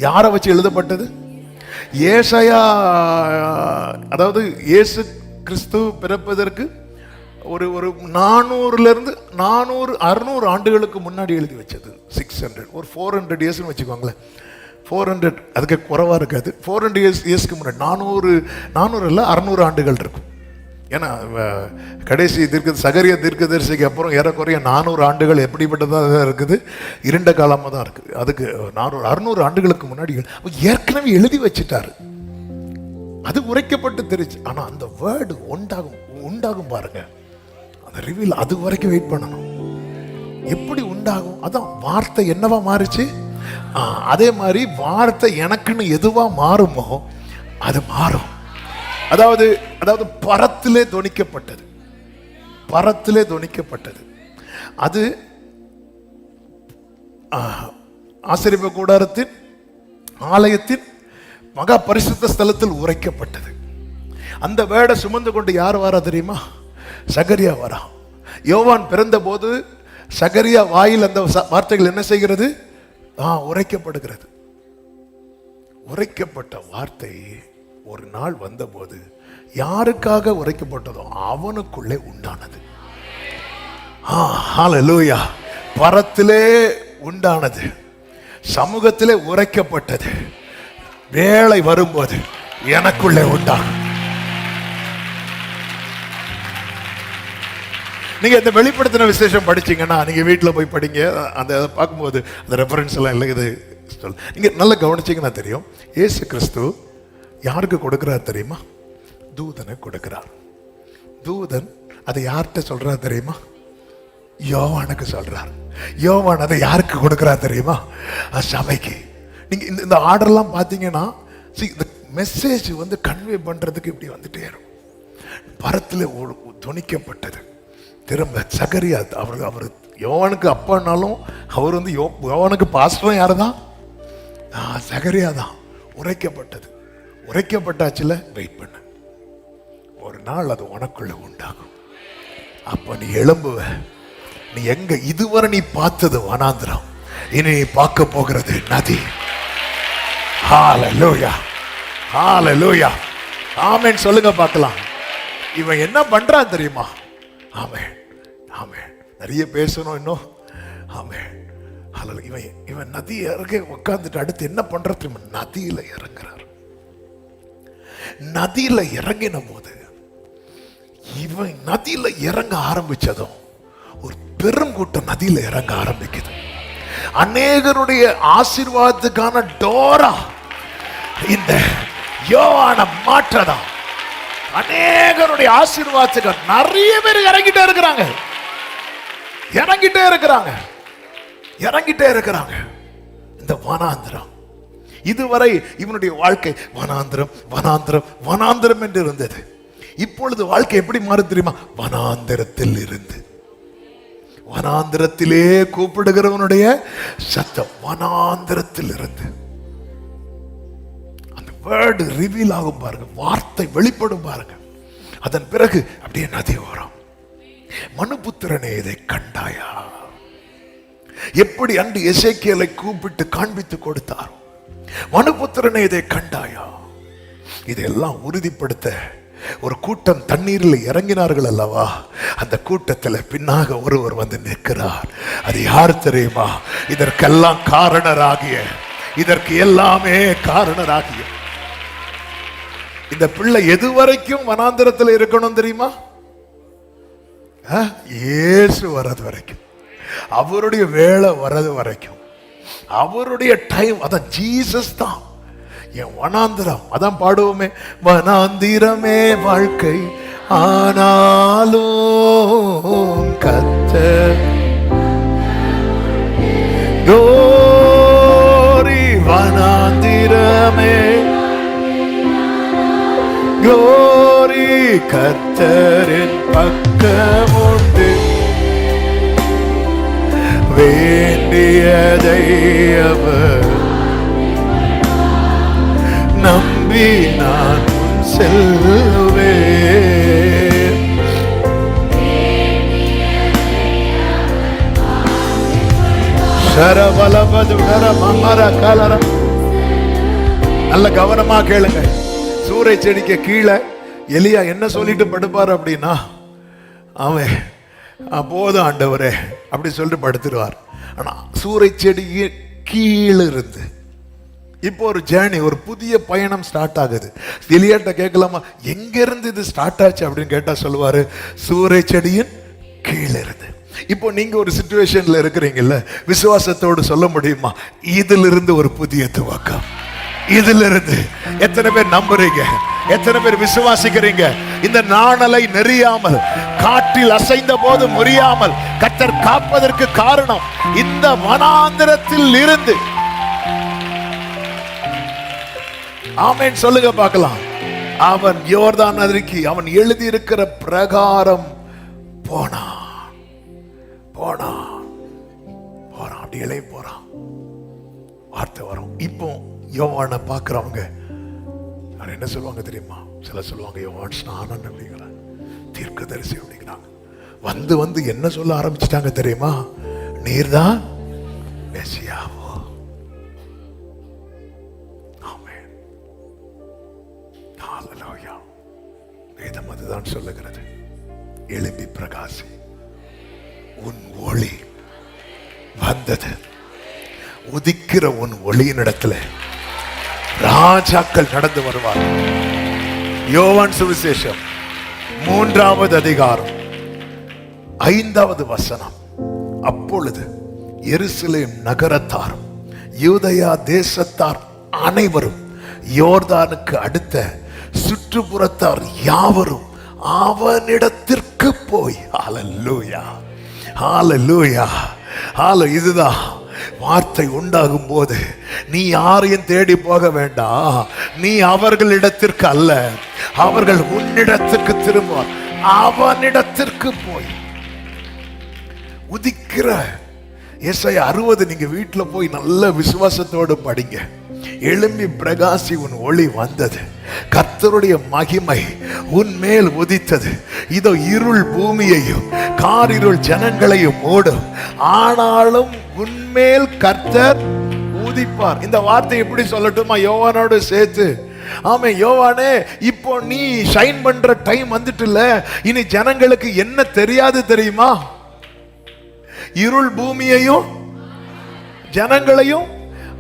யாரை வச்சு எழுதப்பட்டது? ஏசாயா, அதாவது இயேசு கிறிஸ்து பிறப்பதற்கு ஒரு 600 ஆண்டுகளுக்கு முன்னாடி எழுதி வச்சது. 600 ஒரு 400 இயர்ஸ்னு வச்சுக்கோங்களேன். 400 அதுக்கு குறைவா இருக்காது. 400 இயர்ஸ்க்கு முன்னாடி 400 இல்ல 600 ஆண்டுகள் இருக்கும். ஏன்னா கடைசி சகரியா தீர்க்கதரிசிக்கு அப்புறம் ஏறக்குறைய 400 ஆண்டுகள் எப்படிப்பட்டதாக இருக்குது? இருண்ட காலமாக தான் இருக்குது. அதுக்கு 600 ஆண்டுகளுக்கு முன்னாடி ஏற்கனவே எழுதி வச்சுட்டாரு. அது உரைக்கப்பட்டு தெரிச்சு. ஆனா அந்த வேர்டு உண்டாகும் பாருங்க, அந்த ரிவீல் அது வரைக்கும் வெயிட் பண்ணணும். எப்படி உண்டாகும்? அதான் வார்த்தை என்னவா மாறுச்சு. அதே மாதிரி வார்த்தை எனக்குன்னு எதுவா மாறுமோ அது மாறும். அதாவது பரத்திலே தொனிக்கப்பட்டது. அது ஆசரிப்பு கூடாரத்தின் ஆலயத்தின் மகா பரிசுத்த ஸ்தலத்தில் உரைக்கப்பட்டது. அந்த வேடை சுமந்து கொண்டு யார் வரா தெரியுமா? சகரியா வரா. யோவான் பிறந்த போது சகரியா வாயில் அந்த வார்த்தைகள் என்ன செய்கிறது? உரைக்கப்படுகிறது. உரைக்கப்பட்ட வார்த்தை ஒரு நாள் வந்தபோது யாருக்காக உரைக்கப்பட்டதோ அவனுக்குள்ளே உண்டானது. ஹல்லேலூயா. பரத்திலே உண்டானது, சமூகத்திலே உரைக்கப்பட்டது. வேளை வரும்போது எனக்குள்ளே உண்டாகும். நீங்க இந்த வெளிப்படுத்தின விசேஷம் படிச்சீங்கன்னா, நீங்க வீட்டில் போய் படிங்க. அந்த பார்க்கும்போது அந்த ரெஃபரன்ஸ் எல்லாம் இல்லை. இது நீங்க நல்லா கவனிச்சீங்கன்னா தெரியும். இயேசு கிறிஸ்து யாருக்கு கொடுக்கிறார் தெரியுமா? தூதனை கொடுக்கிறார். தூதன் அதை யார்கிட்ட சொல்றார் தெரியுமா? யோவானுக்கு சொல்றார். யோவான் அதை யாருக்கு கொடுக்கிறார் தெரியுமா? சபைக்கு. நீங்க இந்த ஆர்டர்லாம் பார்த்தீங்கன்னா, இந்த மெசேஜ் வந்து கன்வே பண்றதுக்கு இப்படி வந்துட்டே இருக்கும். பரத்தில் துணிக்கப்பட்டது. திரும்ப சகரியா, அவர் யோவானுக்கு அப்பானாலும் அவர் வந்து யோவானுக்கு பாஸ்டரும் யாரு தான்? சகரியா தான். உரைக்கப்பட்டது. உரைக்கப்பட்டாச்சுல, வெயிட் பண்ணு. ஒரு நாள் அது உனக்குள்ள உண்டாகும். அப்ப நீ எழும்புவ. நீ எங்க இதுவரை நீ பார்த்தது வனாந்திரம், இனி நீ பார்க்க போகிறது நதி. ஹalleluya, ஹalleluya, ஆமென் சொல்லுங்க பார்க்கலாம். இவன் என்ன பண்றான் தெரியுமா? ஆமென், ஆமென். நிறைய பேசணும் இன்னும். ஆமென், ஹalleluya. இவன் நதி இறங்க உட்கார்ந்துட்டு அடுத்து என்ன பண்ற தெரியுமா? நதியில இறங்குறார். நதியில இறங்கின போது இவன் நதியில இறங்க ஆரம்பிச்சதும் ஒரு பெருங்கூட்டம் நதியில இறங்க ஆரம்பிக்குது. அநேகருடைய ஆசீர்வாதத்துக்கான டோரா இந்த யோவான மாற்றதான். அநேகருடைய ஆசீர்வாதத்துக்கு நிறைய பேர் இறங்கிட்டே இருக்கிறாங்க, இறங்கிட்டே இருக்கிறாங்க, இறங்கிட்டே இருக்கிறாங்க. இந்த வனாந்திரம், இதுவரை இவனுடைய வாழ்க்கை வனாந்திரம் வனாந்திரம் வனாந்திரம் என்று இருந்தது. இப்பொழுது வாழ்க்கை எப்படி மாறு தெரியுமா? வனாந்திரத்தில் இருந்து, வனாந்திரத்திலே கூப்பிடுகிறவனுடைய சத்தம், வனாந்திரத்தில் இருந்து அந்த வேர்டு ரிவீல் ஆகும் பாருங்க, வார்த்தை வெளிப்படும் பாருங்க. அதன் பிறகு அப்படியே நதி ஓரம். மனுபுத்திரனே இதை கண்டாயா? எப்படி அன்று எசேக்கியேலை கூப்பிட்டு காண்பித்து கொடுத்தார். மனுபுத்திரனே இதை கண்டாயா? இதெல்லாம் உறுதிப்படுத்த ஒரு கூட்டம் தண்ணீரில் இறங்கினார்கள் அல்லவா? அந்த கூட்டத்தில் பின்னாக ஒருவர் வந்து நிற்கிறார். அது யார் தெரியுமா? இதற்கெல்லாம் காரணராகிய, இதற்கு எல்லாமே காரணராகிய இந்த பிள்ளை எதுவரைக்கும் வனாந்திரத்தில் இருக்கணும் தெரியுமா? இயேசு வர்றது வரைக்கும், அவருடைய வேலை வர்றது வரைக்கும், அவருடைய டைம். அதான் ஜீசஸ் தான் என் வனாந்திரம். அதான் பாடுவோமே, வனாந்திரமே வாழ்க்கை ஆனாலும் கர்த்தர் glory. வனாந்திரமே glory, கர்த்தரின் பக்கம் உண்டு, வேண்டியதை அவர் நம்பி நான் செல்வேன். நல்ல கவனமா கேளுங்க. சூறை செடிக்கு கீழே எலியா என்ன சொல்லிட்டு படுப்பார் அப்படின்னா, அவன் போதும் ஆண்டவரே அப்படி சொல்லிட்டு படுத்துடுவார். ஆனா சூறை செடிக்கு கீழே இருந்து இப்போ ஒரு ஜேர்னி, ஒரு புதிய பயணம் ஸ்டார்ட் ஆகுது. எலியாட்ட கேட்கலாமா, எங்க இருந்து இது ஸ்டார்ட் ஆச்சு அப்படின்னு கேட்டா சொல்லுவாரு, சூறை செடியின் கீழே இருந்து. இப்போ நீங்க ஒரு சிச்சுவேஷன்ல இருக்கிறீங்கல்ல, விசுவாசத்தோடு சொல்ல முடியுமா, இதிலிருந்து ஒரு புதிய துவக்கம். இதிலிருந்து எத்தனை பேர் நம்புறீங்க? எத்தனை பேர் விசுவாசிக்கிறீங்க? இந்த நாணலை நெறியாமல், காற்றில் அசைந்த போது முறியாமல் கர்த்தர் காப்பதற்கு காரணம் இந்த வனாந்திரத்தில் இருந்து. ஆமென் சொல்லுங்க பார்க்கலாம். அவன் யோர்தான் நதிக்கு அவன் எழுதி இருக்கிற பிரகாரம் போனான், போனான், போறான், அப்படி இளைய போறான். வார்த்தை வரும். இப்போ யோவானை பார்க்கிறவங்க என்ன சொல்லுவாங்க தெரியுமா? சில சொல்லுவாங்க யோவான் ஸ்நானன் அப்படிங்கிற தீர்க்கதரிசி அப்படிங்கிறாங்க. வந்து வந்து என்ன சொல்ல ஆரம்பிச்சிட்டாங்க தெரியுமா? நீர்தான் மெசியாவோ. ஆமென், ஹalleluya. வேதம் அதுதான் சொல்லுகிறது. எழும்பி பிரகாசி, உன் ஒளி வந்தது. உதிக்கிற உன் ஒளியின் இடத்துல ராஜாக்கள் நடந்து வருவார். யோவான் சுவிசேஷம் 3வது அதிகாரம் 5வது வசனம். அப்பொழுது எருசலேம் நகரத்தாரும் யூதயா தேசத்தார் அனைவரும் யோர்தானுக்கு அடுத்த சுற்றுப்புறத்தார் யாவரும் அவனிடத்திற்கு போய், ஹalleluya, ஹalleluya, ஹalleluya. இதுதான் வார்த்தை உண்டாகும் போது நீ யாரையும் தேடி போக வேண்டாம். நீ அவர்களிடத்திற்கு அல்ல, அவர்கள் உன்னிடத்துக்கு திரும்புவார். அவனிடத்திற்கு போய் உதிக்கிற ஏசாயா 60 நீங்க வீட்டுல போய் நல்ல விசுவாசத்தோடு படிங்க. எழும்பி பிரகாசி, உன் ஒளி வந்தது. கர்த்தருடைய மகிமை உன்மேல் உதித்தது. இதோ இருள் பூமியையும் காரிருள் ஜனங்களையும் மூடும், ஆனாலும் உன்மேல் கர்த்தர் உதிப்பார். இந்த வார்த்தை எப்படி சொல்லட்டுமா யோவானோடு சேர்த்து? ஆமே, யோவானே, இப்போ நீ ஷைன் பண்ற டைம் வந்துட்டுல. இனி ஜனங்களுக்கு என்ன தெரியாது தெரியுமா? இருள் பூமியையும் ஜனங்களையும்.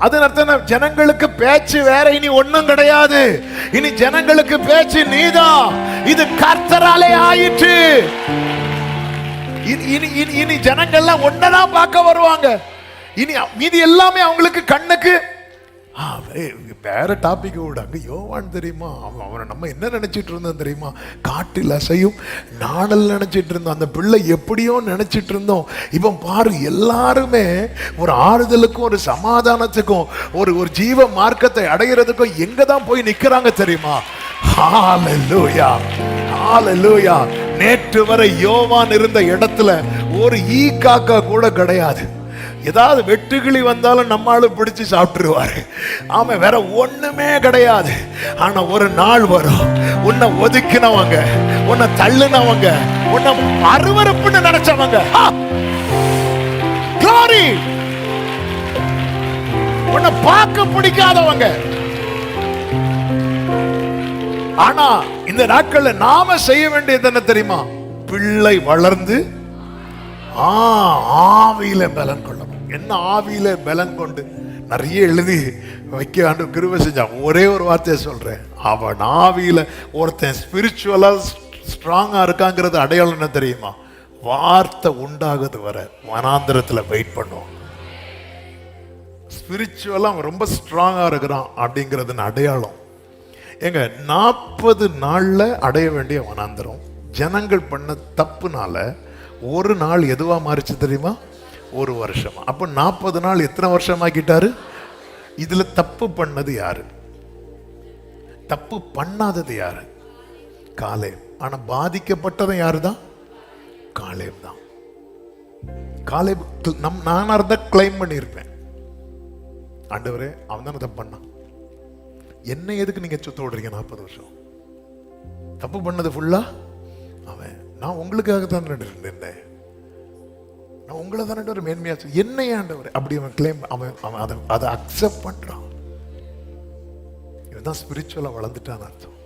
அது அர்த்தம், ஜனங்களுக்கு பேச்சு வேற இனி ஒண்ணும் கிடையாது. இனி ஜனங்களுக்கு பேச்சு நீதான். இது கர்த்தராலே ஆயிற்று. இனி ஜனங்கள்லாம் ஒன்னதான் பார்க்க வருவாங்க. இனி மீதி எல்லாமே அவங்களுக்கு கண்ணுக்கு வேற டாபிக் விடாங்க. யோவான் தெரியுமா, அவனை நம்ம என்ன நினைச்சிட்டு இருந்தோம் தெரியுமா? காட்டில் அசையும் நாணல் நினைச்சிட்டு இருந்தோம். அந்த பிள்ளை எப்படியோ நினைச்சிட்டு இருந்தோம். இப்போ பாரு, எல்லாருமே ஒரு ஆறுதலுக்கும் ஒரு சமாதானத்துக்கும் ஒரு ஜீவ மார்க்கத்தை அடைகிறதுக்கும் எங்க தான் போய் நிக்கிறாங்க தெரியுமா? ஹalleluya, ஹalleluya. நேற்று வரை யோவான் இருந்த இடத்துல ஒரு ஈ காக்கா கூட கிடையாது. ஏதாவது வெட்டுக்கிளி வந்தாலும் நம்மளும் பிடிச்சு சாப்பிட்டுருவாரு. ஆமா, வேற ஒண்ணுமே கிடையாது. ஆனா ஒரு நாள் வரும், உன்னை ஒதுக்கினவங்க, உன்னை தள்ளுனவங்க, உன்னை அருவருப்புன்னு நினைச்சவங்க, உன்னை பார்க்க பிடிக்காதவங்க. ஆனா இந்த நாட்கள்ல நாம செய்ய வேண்டியது என்ன தெரியுமா? பிள்ளை வளர்ந்து ஆவியில பலன் கொள்ளணும். என்ன ஆவியில பலன் கொண்டு நிறைய எழுதி வைக்க ஆண்டு கிருபை செஞ்சான். ஒரே ஒரு வார்த்தையை சொல்றேன், அவன் ஆவியில ஒருத்தன் ஸ்பிரிச்சுவலா ஸ்ட்ராங்கா இருக்காங்கிறது அடையாளம் என்ன தெரியுமா? வார்த்தை உண்டாகுது வர வனாந்திரத்துல வெயிட் பண்ணுவோம். ஸ்பிரிச்சுவலா அவன் ரொம்ப ஸ்ட்ராங்கா இருக்கிறான் அப்படிங்கிறது அடையாளம். எங்க 40 நாள்ல அடைய வேண்டிய வனாந்திரம் ஜனங்கள் பண்ண தப்புனால ஒரு நாள் எதுவா மாறிச்சு தெரியுமா? ஒரு வருஷமா. அப்ப 40 நாள் எத்தனை வருஷம் ஆக்கிட்டாரு? இதுல தப்பு பண்ணது யாரு? தப்பு பண்ணாதது யாரு? காலேப். ஆனா பாதிக்கப்பட்டதும் யாருதான்? காலேப் தான். காலேப் நான் இருந்தா கிளைம் பண்ணியிருப்பேன், ஆண்டவரே அவன் தானே தப்பு பண்ணான், என்ன எதுக்கு நீங்க சுத்த விடுறீங்க? 40 வருஷம் தப்பு பண்ணது ஃபுல்லா அவன். நான் உங்களுக்காக தான் இருந்தேன், நான் உங்களை தானே ஒரு மேன்மையா என்ன ஆண்டவர் அப்படி அவன் கிளைம், அவன் அதை அக்செப்ட் பண்றான். இவன் தான் ஸ்பிரிச்சுவலா வளர்ந்துட்டான்னு அர்த்தம்.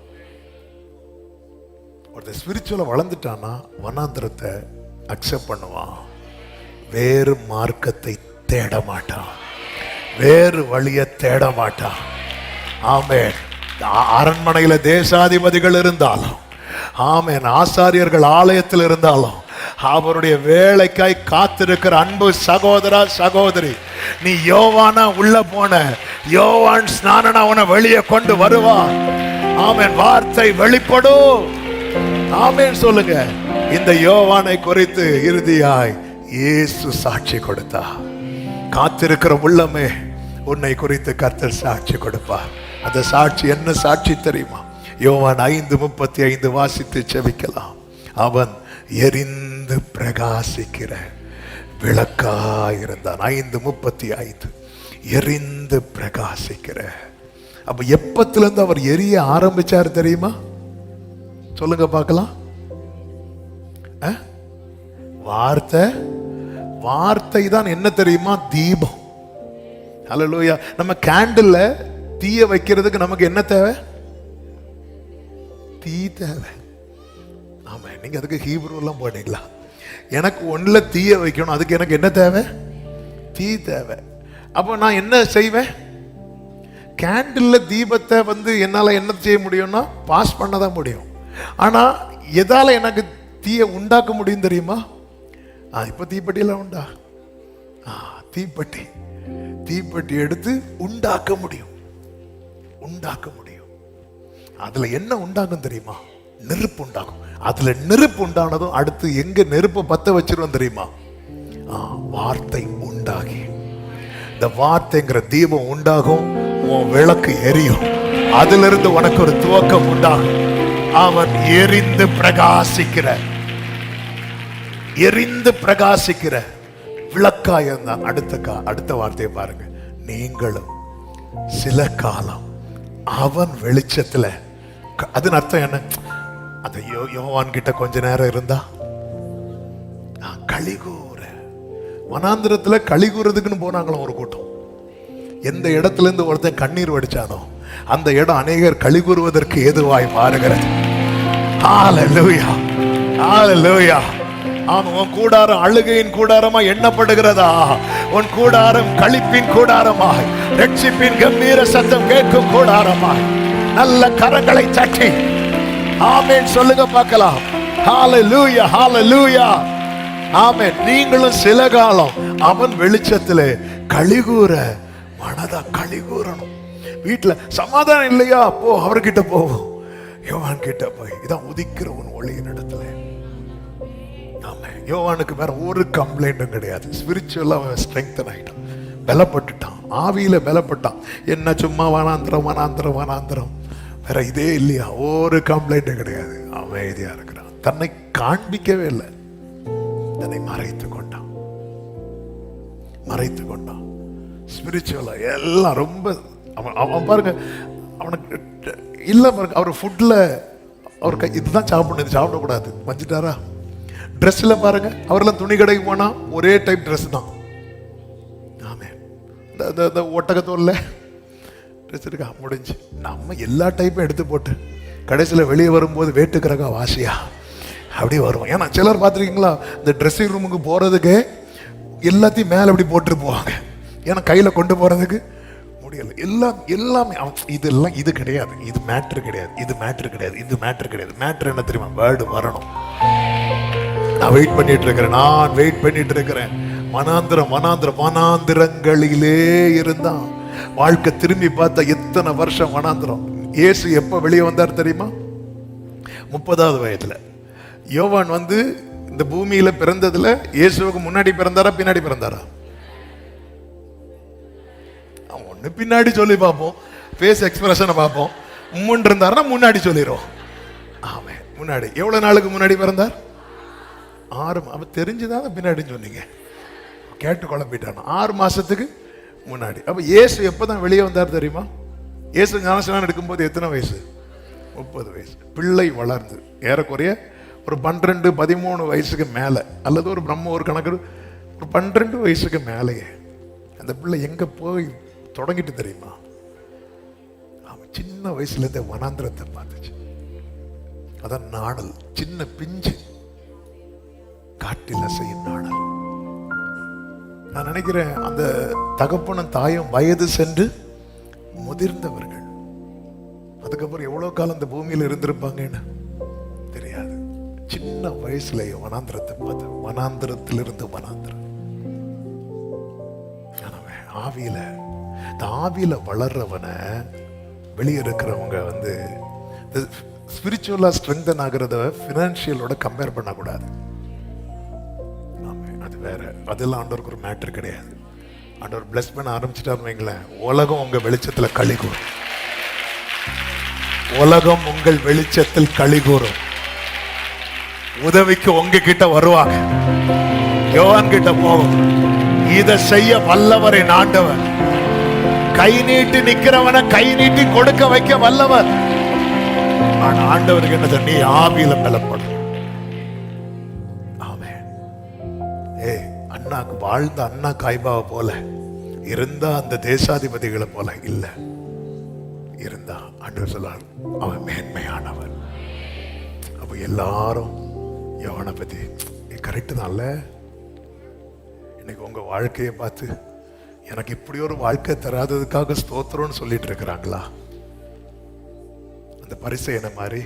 ஒருத்தர் ஸ்பிரிச்சுவலா வளர்ந்துட்டான்னா வனாந்திரத்தை அக்செப்ட் பண்ணுவான். வேறு மார்க்கத்தை தேட மாட்டான், வேறு வழியை தேட மாட்டான். ஆமென். அரண்மனையில தேசாதிபதிகள் இருந்தாலும், ஆமென், ஆசாரியர்கள் ஆலயத்தில் இருந்தாலும், அவருடைய வேலைக்காய் காத்திருக்கிற அன்பு சகோதரா சகோதரி, நீ யோவானா உள்ள போன, யோவான் ஸ்நானனா உன்னை வெளியே கொண்டு வருவான். ஆமென். வார்த்தை வெளிப்படும். ஆமென் சொல்லுங்க. இந்த யோவானை குறித்து இறுதியாய் இயேசு சாட்சி கொடுத்தா. காத்திருக்கிற உள்ளமே உன்னை குறித்து கர்த்தர் சாட்சி கொடுப்பார். அந்த சாட்சி என்ன சாட்சி தெரியுமா? யோவான் 5:35 வாசித்து செபிக்கலாம். அவன் எரிந்து பிரகாசிக்கிற விளக்காயிருந்தான். 5:35 எரிந்து பிரகாசிக்கிற. அப்ப எப்பத்திலிருந்து அவர் எரிய ஆரம்பிச்சார் தெரியுமா? சொல்லுங்க பார்க்கலாம். வார்த்தை தான் என்ன தெரியுமா? தீபம். ஹல்லேலூயா. நம்ம கேண்டில்ல தீய வைக்கிறதுக்கு நமக்கு என்ன தேவை? தீ தேவை. ஆமா, நீங்க அதுக்கு ஹீப்ரு எல்லாம் போனீங்களா? எனக்கு ஒண்ணுல தீய வைக்கணும், அதுக்கு எனக்கு என்ன தேவை? தீ தேவை. அப்போ நான் என்ன செய்வேன்? கேண்டில்ல தீபத்தை என்னால என்ன செய்ய முடியும்னா பாஸ் பண்ணதான் முடியும். ஆனா எதால எனக்கு தீய உண்டாக்க முடியும் தெரியுமா? இப்ப தீப்பெட்டியெல்லாம் உண்டா? தீப்பெட்டி எடுத்து உண்டாக்க முடியும். அதுல என்ன உண்டாகும் தெரியுமா? நெருப்பு உண்டாகும். அதுல நெருப்பு உண்டானதும் அடுத்து எங்க நெருப்பை பத்த வச்சிருவோம் தெரியுமா? வார்த்தை உண்டாகி, இந்த வார்த்தைங்கிற தீபம் உண்டாகும். உன் விளக்கு எரியும். அதுல இருந்து உனக்கு ஒரு துவக்கம் உண்டாகும். அவன் எரிந்து பிரகாசிக்கிற விளக்காயிருந்தான். அடுத்த வார்த்தையை பாருங்க. நீங்களும் சில காலம் அவன் வெளிச்சத்துல அதன் அர்த்தம் என்ன? அந்த யோவான் கிட்ட கொஞ்ச நேரம் இருந்தா களிகூற, வனாந்திரத்துல களிகூறதுக்குன்னு போனாங்களாம் ஒரு கூட்டம். எந்த இடத்துல இருந்து ஒருத்தன் கண்ணீர் வடிச்சானோ அந்த இடம் அநேகர் களிகூறுவதற்கு ஏதுவாய் மாறுகிறது. ஹல்லேலூயா, ஹல்லேலூயா. உன் கூடாரம் அழுகையின் கூடாரமா எண்ணப்படுகிறதா? உன் கூடாரம் களிப்பின் கூடாரமாய், ரட்சிப்பின் கம்பீர சத்தம் கேட்கும் கூடாரமாய், நல்ல கரங்களை தட்டி ஆமென் சொல்லுங்க பார்க்கலாம். ஹல்லேலூயா, ஹல்லேலூயா, ஆமென். நீங்களும் சில காலம் அவன் வெளிச்சத்திலே களிகூற, மனதா களிகூறணும். வீட்டுல சமாதானம் இல்லையா? போ, அவர்கிட்ட போவோம், யோவான் கிட்ட போய். இதான் உதிக்கிற உன் ஒளியின் இடத்துல. யோவானுக்கு வேற ஒரு கம்ப்ளைண்ட்டும் கிடையாது. ஸ்பிரிச்சுவலா ஸ்ட்ரெங்தன் ஆயிட்டான், பலப்பட்டுட்டான், ஆவியில பலப்பட்டான். என்ன சும்மா வனாந்திரம் வனாந்திரம் வனாந்திரம், வேற இதே இல்லையா? ஒரு கம்ப்ளைண்ட்டும் கிடையாது. அமைதியா இருக்கிறான். தன்னை காண்பிக்கவே இல்லை, தன்னை மறைத்து கொண்டான், மறைத்து கொண்டான். ஸ்பிரிச்சுவலா எல்லாம் ரொம்ப அவன் பாருங்க, அவனுக்கு இல்ல பாருங்க, அவர் ஃபுட்ல அவர் இதுதான் சாப்பிடணும், இது சாப்பிடக்கூடாது வஞ்சிட்டாரா? ட்ரெஸ்ல பாருங்க, அவரெல்லாம் துணி கடைக்கு போனா ஒரே டைப் ட்ரெஸ் தான். ஆமே, இந்த ஒட்டகத்தோல்ல ட்ரெஸ் இருக்கா, முடிஞ்சு. நம்ம எல்லா டைப்பும் எடுத்து போட்டு கடைசியில் வெளியே வரும்போது வேட்டுக்கிறக்கா வாசியா அப்படியே வருவோம். ஏன்னா சிலர் பார்த்துருக்கீங்களா, இந்த ட்ரெஸ்ஸிங் ரூமுக்கு போறதுக்கு எல்லாத்தையும் மேலே அப்படி போட்டு போவாங்க. ஏன்னா கையில் கொண்டு போறதுக்கு முடியல. எல்லாமே இதெல்லாம் இது கிடையாது, இது மேட்ரு கிடையாது, இது மேட்ரு கிடையாது, இது மேட்ரு கிடையாது. மேட்ரு என்ன தெரியுமா? வேர்டு வரணும். நான் வெயிட் பண்ணிட்டு இருக்கிறேன், நான் வெயிட் பண்ணிட்டு இருக்கிறேன். வனாந்திரம் வனாந்திரம் வனாந்திரங்களிலே இருந்தான். வாழ்க்கை திரும்பி பார்த்தா எத்தனை வருஷம் வனாந்திரம். இயேசு எப்ப வெளியே வந்தார் தெரியுமா? 30வது வயதுல. யோவான் வந்து இந்த பூமியில பிறந்ததுல இயேசுவுக்கு முன்னாடி பிறந்தாரா பின்னாடி பிறந்தாரா? ஒண்ணு பின்னாடி சொல்லி பார்ப்போம், ஃபேஸ் எக்ஸ்பிரஷனை பார்ப்போம். முன் இருந்தாருன்னா முன்னாடி சொல்லிடுவோம். ஆமே, முன்னாடி. எவ்வளவு நாளுக்கு முன்னாடி பிறந்தார்? 6. அவன் தெரிஞ்சுதான் பின்னாடின்னு சொன்னீங்க, கேட்டு குழம்பிட்டான். 6 மாசத்துக்கு முன்னாடி. அப்ப இயேசு எப்பதான் வெளியே வந்தார் தெரியுமா? இயேசு ஞானஸ்நானம் எடுக்கும்போது எத்தனை வயசு? 30 வயசு. பிள்ளை வளர்ந்து ஏறக்குறைய ஒரு 12-13 வயசுக்கு மேல, அல்லது ஒரு பிரம்ம ஒரு கணக்கு ஒரு 12 வயசுக்கு மேலேயே அந்த பிள்ளை எங்க போய் தொடங்கிட்டு தெரியுமா? அவன் சின்ன வயசுல இருந்தே வனாந்திரத்தை பார்த்துச்சு. அதான் நாடல். சின்ன பிஞ்சு காட்டில் செய்யும் நாடல். நான் நினைக்கிறேன் அந்த தகப்பனும் தாயும் வயது சென்று முதிர்ந்தவர்கள். அதுக்கப்புறம் எவ்வளவு காலம் அந்த பூமியில் இருந்திருப்பாங்கன்னு தெரியாது. சின்ன வயசுலயே வனாந்திரத்தை பார்த்து, வனாந்திரத்திலிருந்து வனாந்திரம். ஆவியில, இந்த ஆவியில வளர்றவனை வெளியே இருக்கிறவங்க வந்து ஸ்பிரிச்சுவலா ஸ்ட்ரெங்தன் ஆகிறத பினான்சியலோட கம்பேர் பண்ணக்கூடாது. அது வேற, அதெல்லாம் ஆண்டவருக்கு ஒரு மேட்டர் கிடையாது. ஆண்டவர் பிளஸ் பண்ண ஆரம்பிச்சுட்டாருன்னு வைங்களேன், உலகம் உங்க வெளிச்சத்துல களி கூறும். உலகம் உங்கள் வெளிச்சத்தில் களி கூறும். உதவிக்கு உங்ககிட்ட வருவாங்க. யோவான் கிட்ட போகும், இதை செய்ய வல்லவர் என் ஆண்டவர். கை நீட்டி நிக்கிறவனை கை நீட்டி கொடுக்க வைக்க வல்லவர். ஆனா ஆண்டவருக்கு என்ன, நீ ஆவியில பலப்படும். அண்ணாக்கு வாழ்ந்த அண்ணா காய்பாவை போல இருந்தா, அந்த தேசாதிபதிகளை போல இல்ல இருந்தா, ஆண்டவர் சொல்லார் அவன் மேன்மையானவர். அப்ப எல்லாரும் யோவானை பத்தி கரெக்டு தான்ல. இன்னைக்கு உங்க வாழ்க்கையை பார்த்து எனக்கு இப்படி ஒரு வாழ்க்கை தராததுக்காக ஸ்தோத்திரம்னு சொல்லிட்டு இருக்கிறாங்களா? அந்த பரிசேயனை மாதிரி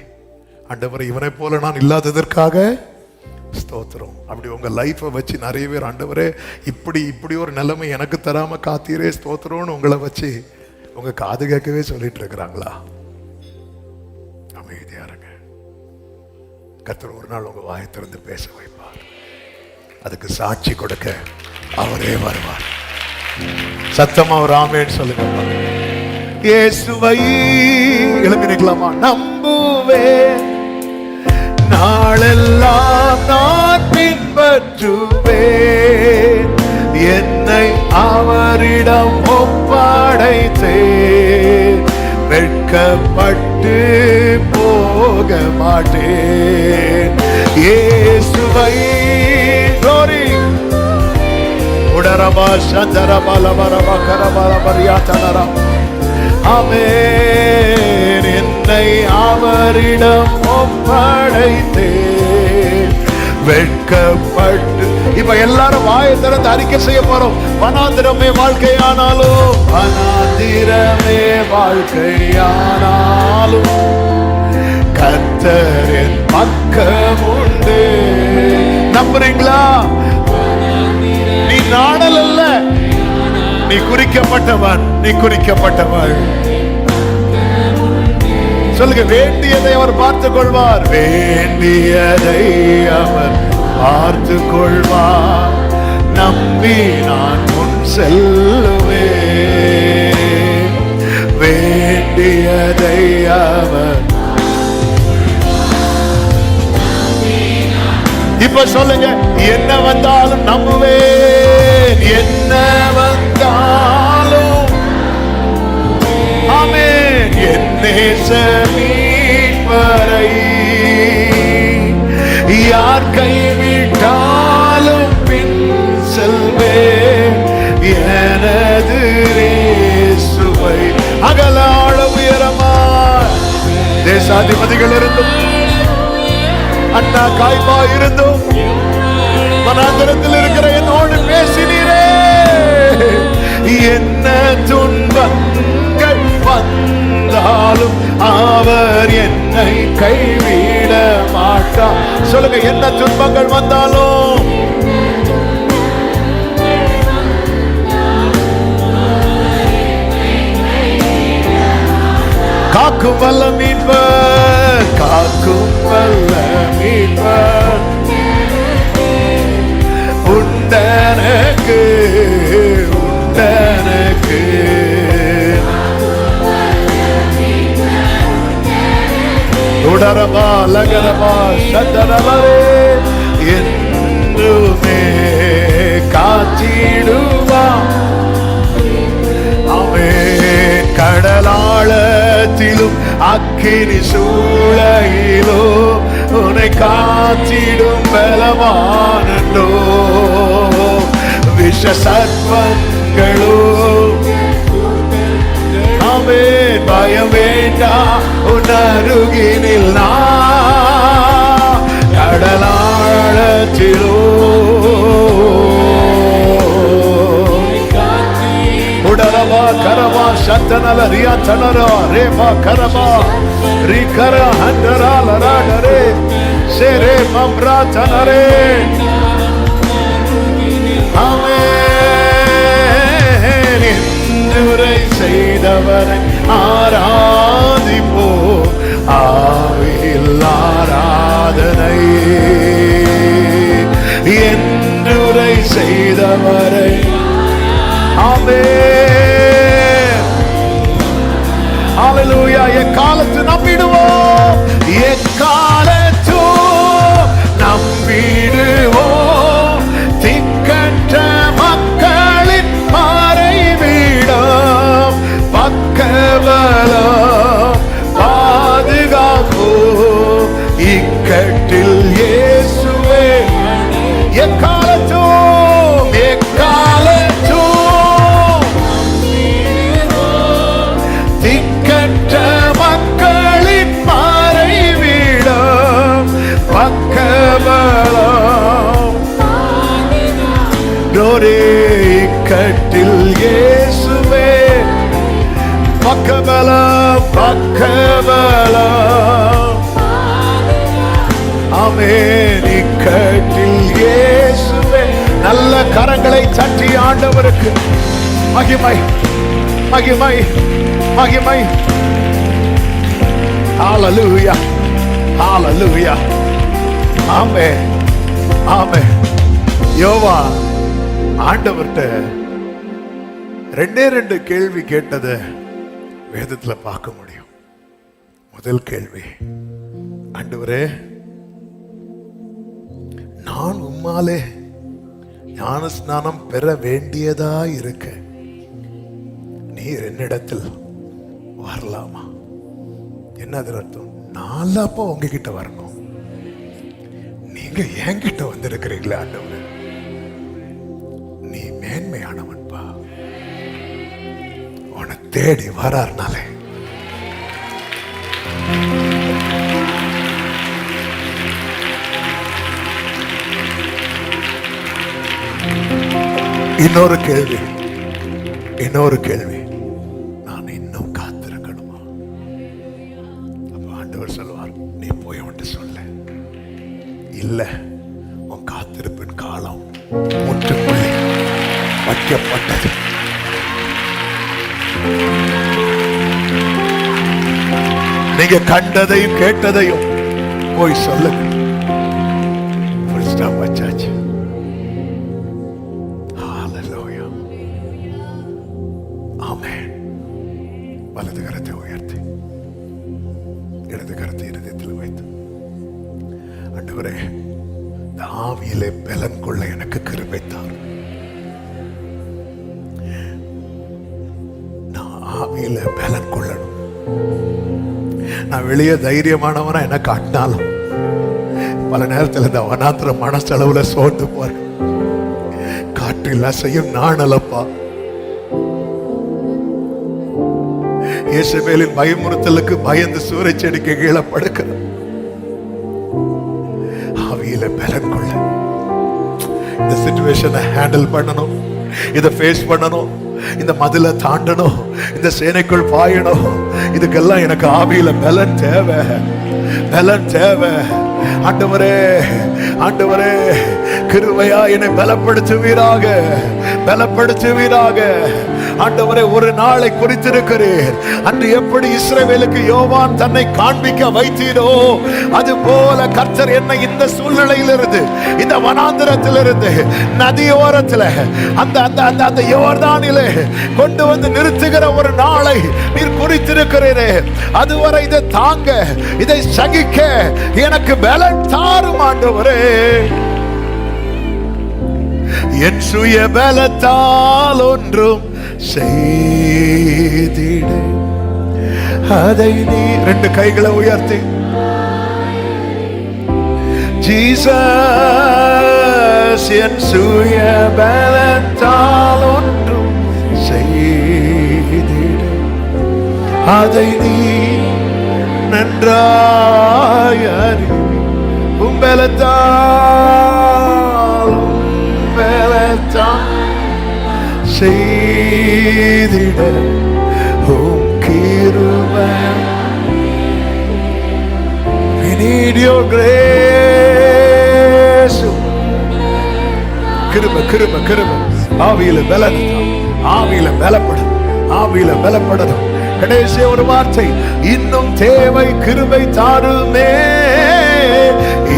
ஆண்டவரை இவனை போல நான் இல்லாததற்காக ஸ்தோத்திரம். அப்படி உங்க லைஃபை வச்சு நிறைய பேர் ஆண்டவரே இப்படி ஒரு நிலைமை எனக்கு தராம காத்தீரே ஸ்தோத்திரம்னு உங்களை வச்சு உங்க காது கேட்கவே சொல்லிட்டு இருக்கிறாங்களா? அமைதியா இருங்க. கர்த்தர் ஒரு நாள் உங்க வாயை திறந்து பேச வைப்பார். அதுக்கு சாட்சி கொடுக்க அவரே வருவார். சத்தமா ஒரு ஆமென் சொல்லுங்க. இயேசுவை எழுப்பி நிக்கலாமா? நம்புவேன், நாளெல்லாம் நான் பின்பற்றுவேன், என்னை அவரிடம் ஒப்படைத்தேன், வெட்கப்பட்டு போக மாட்டேன். இயேசுவை glory உடரபா சந்தரபலபரப கரபலபரியாதனரா. ஆமென். என்னை அவரிடம் ஒப்படைத்தேன் வெட்கப்பட்டு. இப்ப எல்லாரும் வாயை திறந்து அறிக்கை செய்ய போறோம். வனாந்திரமே வாழ்க்கையானாலும், வனாந்திரமே வாழ்க்கையானாலும் கர்த்தர் என் பக்கம் உண்டு. நம்புறீங்களா? நீ நாடல் அல்ல, நீ குறிக்கப்பட்டவன், நீ குறிக்கப்பட்டவன். சொல்லுங்க, வேண்டியதை அவர் பார்த்துக் கொள்வார். வேண்டியதை அவர் பார்த்துக் கொள்வார். நம்பி நான் முன் செல்லுவேன். வேண்டியதை அவர். இப்ப சொல்லுங்க, என்ன வந்தாலும் நம்புவேன். என்ன வந்தாலும் ஆமென். என் நேச மீட்பரை யார் கைவிட்டாலும் பின் செல்வேன். எனது இயேசுவை அகலாழ உயரமாய் தேசாதிபதிகள் இருந்தும், அண்ணா காய்பா இருந்தும், வனாந்தரத்தில் இருக்கிற என்னோடு பேசினீரே. என்ன துன்பங்கள் வந்தாலும் அவர் என்னை கைவிட மாட்டார். சொல்லுங்க, என்ன துன்பங்கள் வந்தாலும் காக்கும் வல்ல மீட்பர், காக்கும் வல்ல மீட்பர் உண்டனக்கு, உண்டனக்கு. உடரமா லகரமா சந்தனவரே என்றுமே காத்திடுவா. ஆமென். கடலாழத்திலும் அக்கினி சூளையிலோ உன்னை காத்திடும் பலவானோ. விஷ சர்ப்பங்களோ ஆமென். பயம் வேண்டாம், உன் அருகினில் நான். கடலாழத்திலோ உடலவா கரவா சத்தனல ரியா தனரா ரேபா கரவா ரிகர ஹண்டரா லராடரே சேரே மம்ரா தனரே. ஆமென். இன்றுரை செய்தவரை ஆராதிப்போ, ஆவியில் ஆராதனை. என்றுரை செய்தவரை ஆமென். ஹல்லேலூயா. எக்காலத்து நம்பிடுவோம், எக்காலத்து நம்பிடுவோம். திக்கற்ற மக்களின் மறைவிடம் பக்கபலம் பாதுகாப்போ. இக்கட்டில் இயேசுவே எக்காலத்தும், எக்காலத்தும் திக்கற்ற மக்களின் மறைவிடம் பக்கபலம். இக்கட்டில் இயேசுவே பக்கபலம், பக்கபலம். ஆமென். இக்கட்டில் இயேசுவே. நல்ல கரங்களை தட்டி ஆண்டவருக்கு மகிமை, மகிமை, மகிமை. ஹல்லேலூயா, ஹல்லேலூயா. ஆமென், ஆமென். யோவா ஆண்டவர்கிட்ட ரெண்டு கேள்வி கேட்டதை வேதத்துல பார்க்க முடியும். முதல் கேள்வி, ஆண்டவரே, நான் உம்மாலே ஞான ஸ்நானம் பெற வேண்டியதா இருக்க நீர் என்னிடத்தில் வரலாமா? என்ன அர்த்தம்? நான் அப்போ உங்ககிட்ட வரணும், நீங்க என்கிட்ட வந்திருக்கிறீங்களே ஆண்டவரே. நீ மேன்மையானவன்பா. உன்னை தேடி வராருனாலே இன்னொரு கேள்வி, நான் இன்னும் காத்திருக்கணுமா? அப்ப ஆண்டவர் சொல்லுவார், நீ போய் அவன்கிட்ட சொல்ல, இல்ல உன் காத்திருப்பின் காலம் முற்றுப்புள்ளி வைக்கப்பட்டது. நீங்க கண்டதையும் கேட்டதையும் போய் சொல்லுங்க. வச்சாச்சு. வலது கரத்தை உயர்த்தி இடது கரத்தை இருதயத்தில் வைத்து, ஆண்டவரே ஆவியிலே பலன் கொள்ள எனக்கு கிருபை தாரும். நான் ஆவியில பலன் கொள்ளணும். நான் வெளியே தைரியமானவனா என்ன காட்டினாலும் பல நேரத்தில் இந்த வனாந்திர மனசளவுல சோர்ந்து போறேன். காற்றில் அசையும் நாணலப்பா. இயேசுவேலின் பயமுறுத்தலுக்கு பயந்து சூறை செடிக்கு கீழே படுக்க ஆவியில பலன் கொள்ள, இந்த சிச்சுவேஷனை ஹேண்டில் பண்ணணும், இதை ஃபேஸ் பண்ணணும், இந்த மதில தாண்டணும், இந்த சேனைக்குள் பாயணும். இதுக்கெல்லாம் எனக்கு ஆவியில பலன் தேவை, பலன் தேவை. ஆண்டவரே, ஆண்டவரே கிருபையா என்னை பலப்படுத்துவீராக, பலப்படுத்துவீராக. ஆண்டவரே ஒரு நாளை குறித்திருக்கிறீர். அன்று எப்படி இஸ்ரவேலுக்கு யோவான் தன்னை காண்பிக்க வைத்தீரோ, அது போல கர்த்தர் என்னை இந்த சூழ்நிலையிலிருந்து, இந்த வனாந்திரத்திலிருந்து, நதியோரத்தில் அந்த அந்த அந்த அந்த யோர்தானிலே கொண்டு வந்து நிறுத்துகிற ஒரு நாளை நீர் குறித்திருக்கிறீரே. அதுவரை இதை தாங்க, இதை சகிக்க எனக்கு பலன் தாரும் ஆண்டவரே. என் சுய பலத்தால் ஒன்றும் செய்திட அதை நீ ரெண்டு கைகளை உயர்த்தி, ஜீசஸ் என் சுய பலத்தால் ஒன்றும் செய்திட அதை நீ நன்றாய் அறி, உம்பலத்தால் செய்திட உம் கிருபை. We need your grace. கிருபை கிருபை கிருபை. ஆவியில பலன், ஆவியில பலப்படும், ஆவியில பலப்படணும். கடைசி ஒரு வார்த்தை, இன்னும் தேவை கிருபை தாருமே,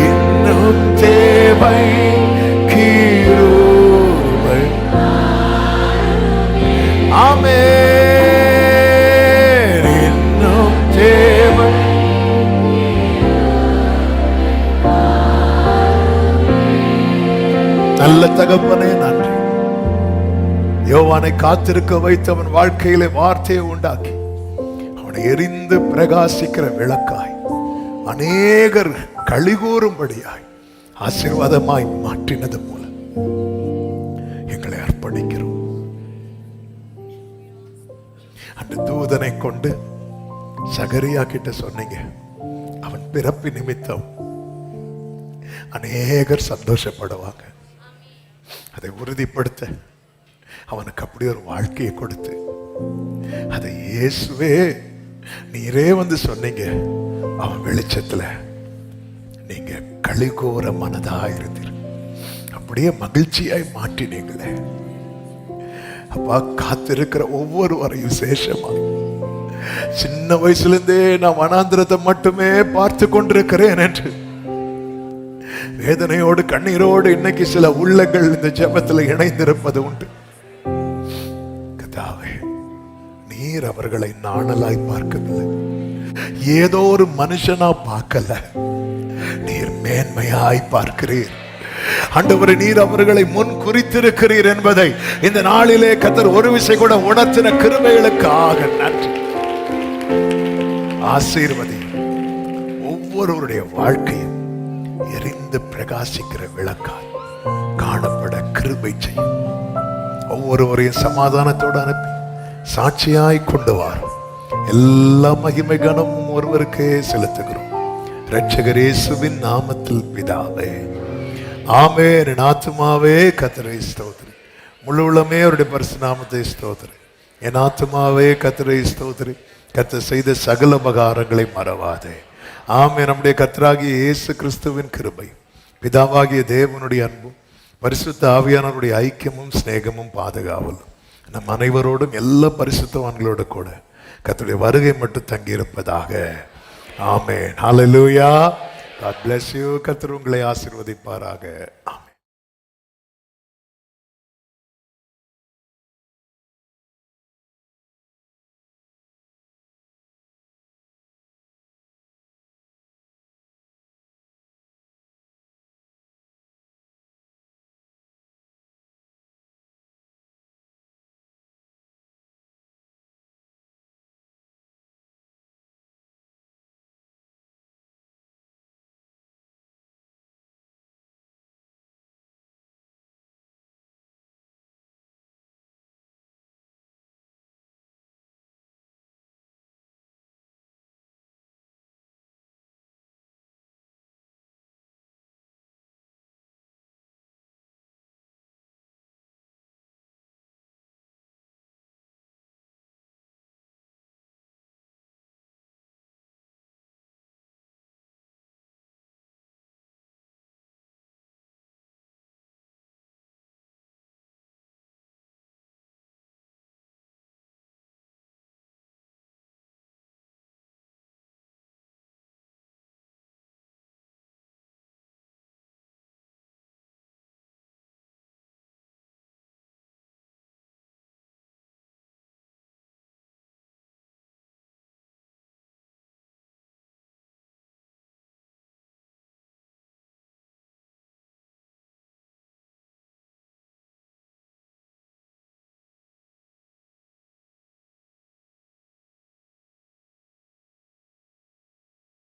இன்னும் தேவை கிருபை. ஆமென். இன்னும் தேவை. நல்ல தகப்பனே நன்றி. யோவானை காத்திருக்க வைத்து அவன் வாழ்க்கையிலே வார்த்தையை உண்டாக்கி அவனை எரிந்து பிரகாசிக்கிற விளக்காய் அநேகர் களிகூறும்படியாய் ஆசீர்வாதமாய் மாற்றினது மூலம் எங்களை அர்ப்பணிக்கிறோம். அந்த தூதனை கொண்டு சகரியா கிட்ட சொன்னீங்க, அவன் பிறப்பு நிமித்தம் அநேகர் சந்தோஷப்படுவாங்க. அதை உறுதிப்படுத்த அவனுக்கு அப்படி ஒரு வாழ்க்கையை கொடுத்து, அதை இயேசுவே நீரே வந்து சொன்னீங்க, அவன் வெளிச்சத்துல நீங்க களிகூற மனதா இருந்தீர், அப்படியே மகிழ்ச்சியாய் மாற்றினீங்களே அப்பா. காத்திருக்கிற ஒவ்வொருவரையும் விசேஷமாய், சின்ன வயசுல இருந்தே நான் வனாந்திரத்தை மட்டுமே பார்த்து கொண்டிருக்கிறேன் என்று வேதனையோடு கண்ணீரோடு இன்னைக்கு சில உள்ளங்கள் இந்த ஜெபத்தில் இணைந்திருப்பது உண்டு. கர்த்தாவே, நீர் அவர்களை நாணலாய் பார்க்கவில்லை, ஏதோ ஒரு மனுஷனா பார்க்கல, நீர் மேன்மையாய் பார்க்கிறீர். ஆண்டவரே, நீர் அவர்களை முன் குறித்திருக்கிறீர் என்பதை இந்த நாளிலே கர்த்தர் ஒரு விசை கூட உணர்த்தின கிருபைகளுக்காக நன்றி. ஆசீர்வதி ஒவ்வொருவருடைய வாழ்க்கையும் எரிந்து பிரகாசிக்கிற விளக்காய் காணப்பட கிருபை செய்யும். ஒவ்வொருவரையும் சமாதானத்தோடு அனுப்பி சாட்சியாய் கொண்டு வாரும். எல்லா மகிமை கனமும் ஒருவருக்கே செலுத்துகிறோம். இரட்சகர் இயேசுவின் நாமத்தில் பிதாவே, ஆமென். என் ஆத்துமாவே கர்த்தரை ஸ்தோத்திரி, முழு உள்ளமே அவருடைய பரிசுத்த நாமத்தை ஸ்தோத்திரி. என் ஆத்துமாவே கர்த்தரை ஸ்தோத்திரி, கர்த்தர் செய்த சகல உபகாரங்களை மறவாதே. ஆமென். நம்முடைய கர்த்தராகிய இயேசு கிறிஸ்துவின் கிருபை, பிதாவாகிய தேவனுடைய அன்பும், பரிசுத்த ஆவியானவருடைய ஐக்கியமும் சிநேகமும் பாதுகாவலும் நம் அனைவரோடும் எல்லா பரிசுத்தவான்களோடு கூட கர்த்தருடைய வருகை மட்டும் தங்கியிருப்பதாக. ஆமென். ஹல்லேலூயா. God bless you. கர்த்தர் உங்களை ஆசீர்வதிப்பாராக. ஆமென்.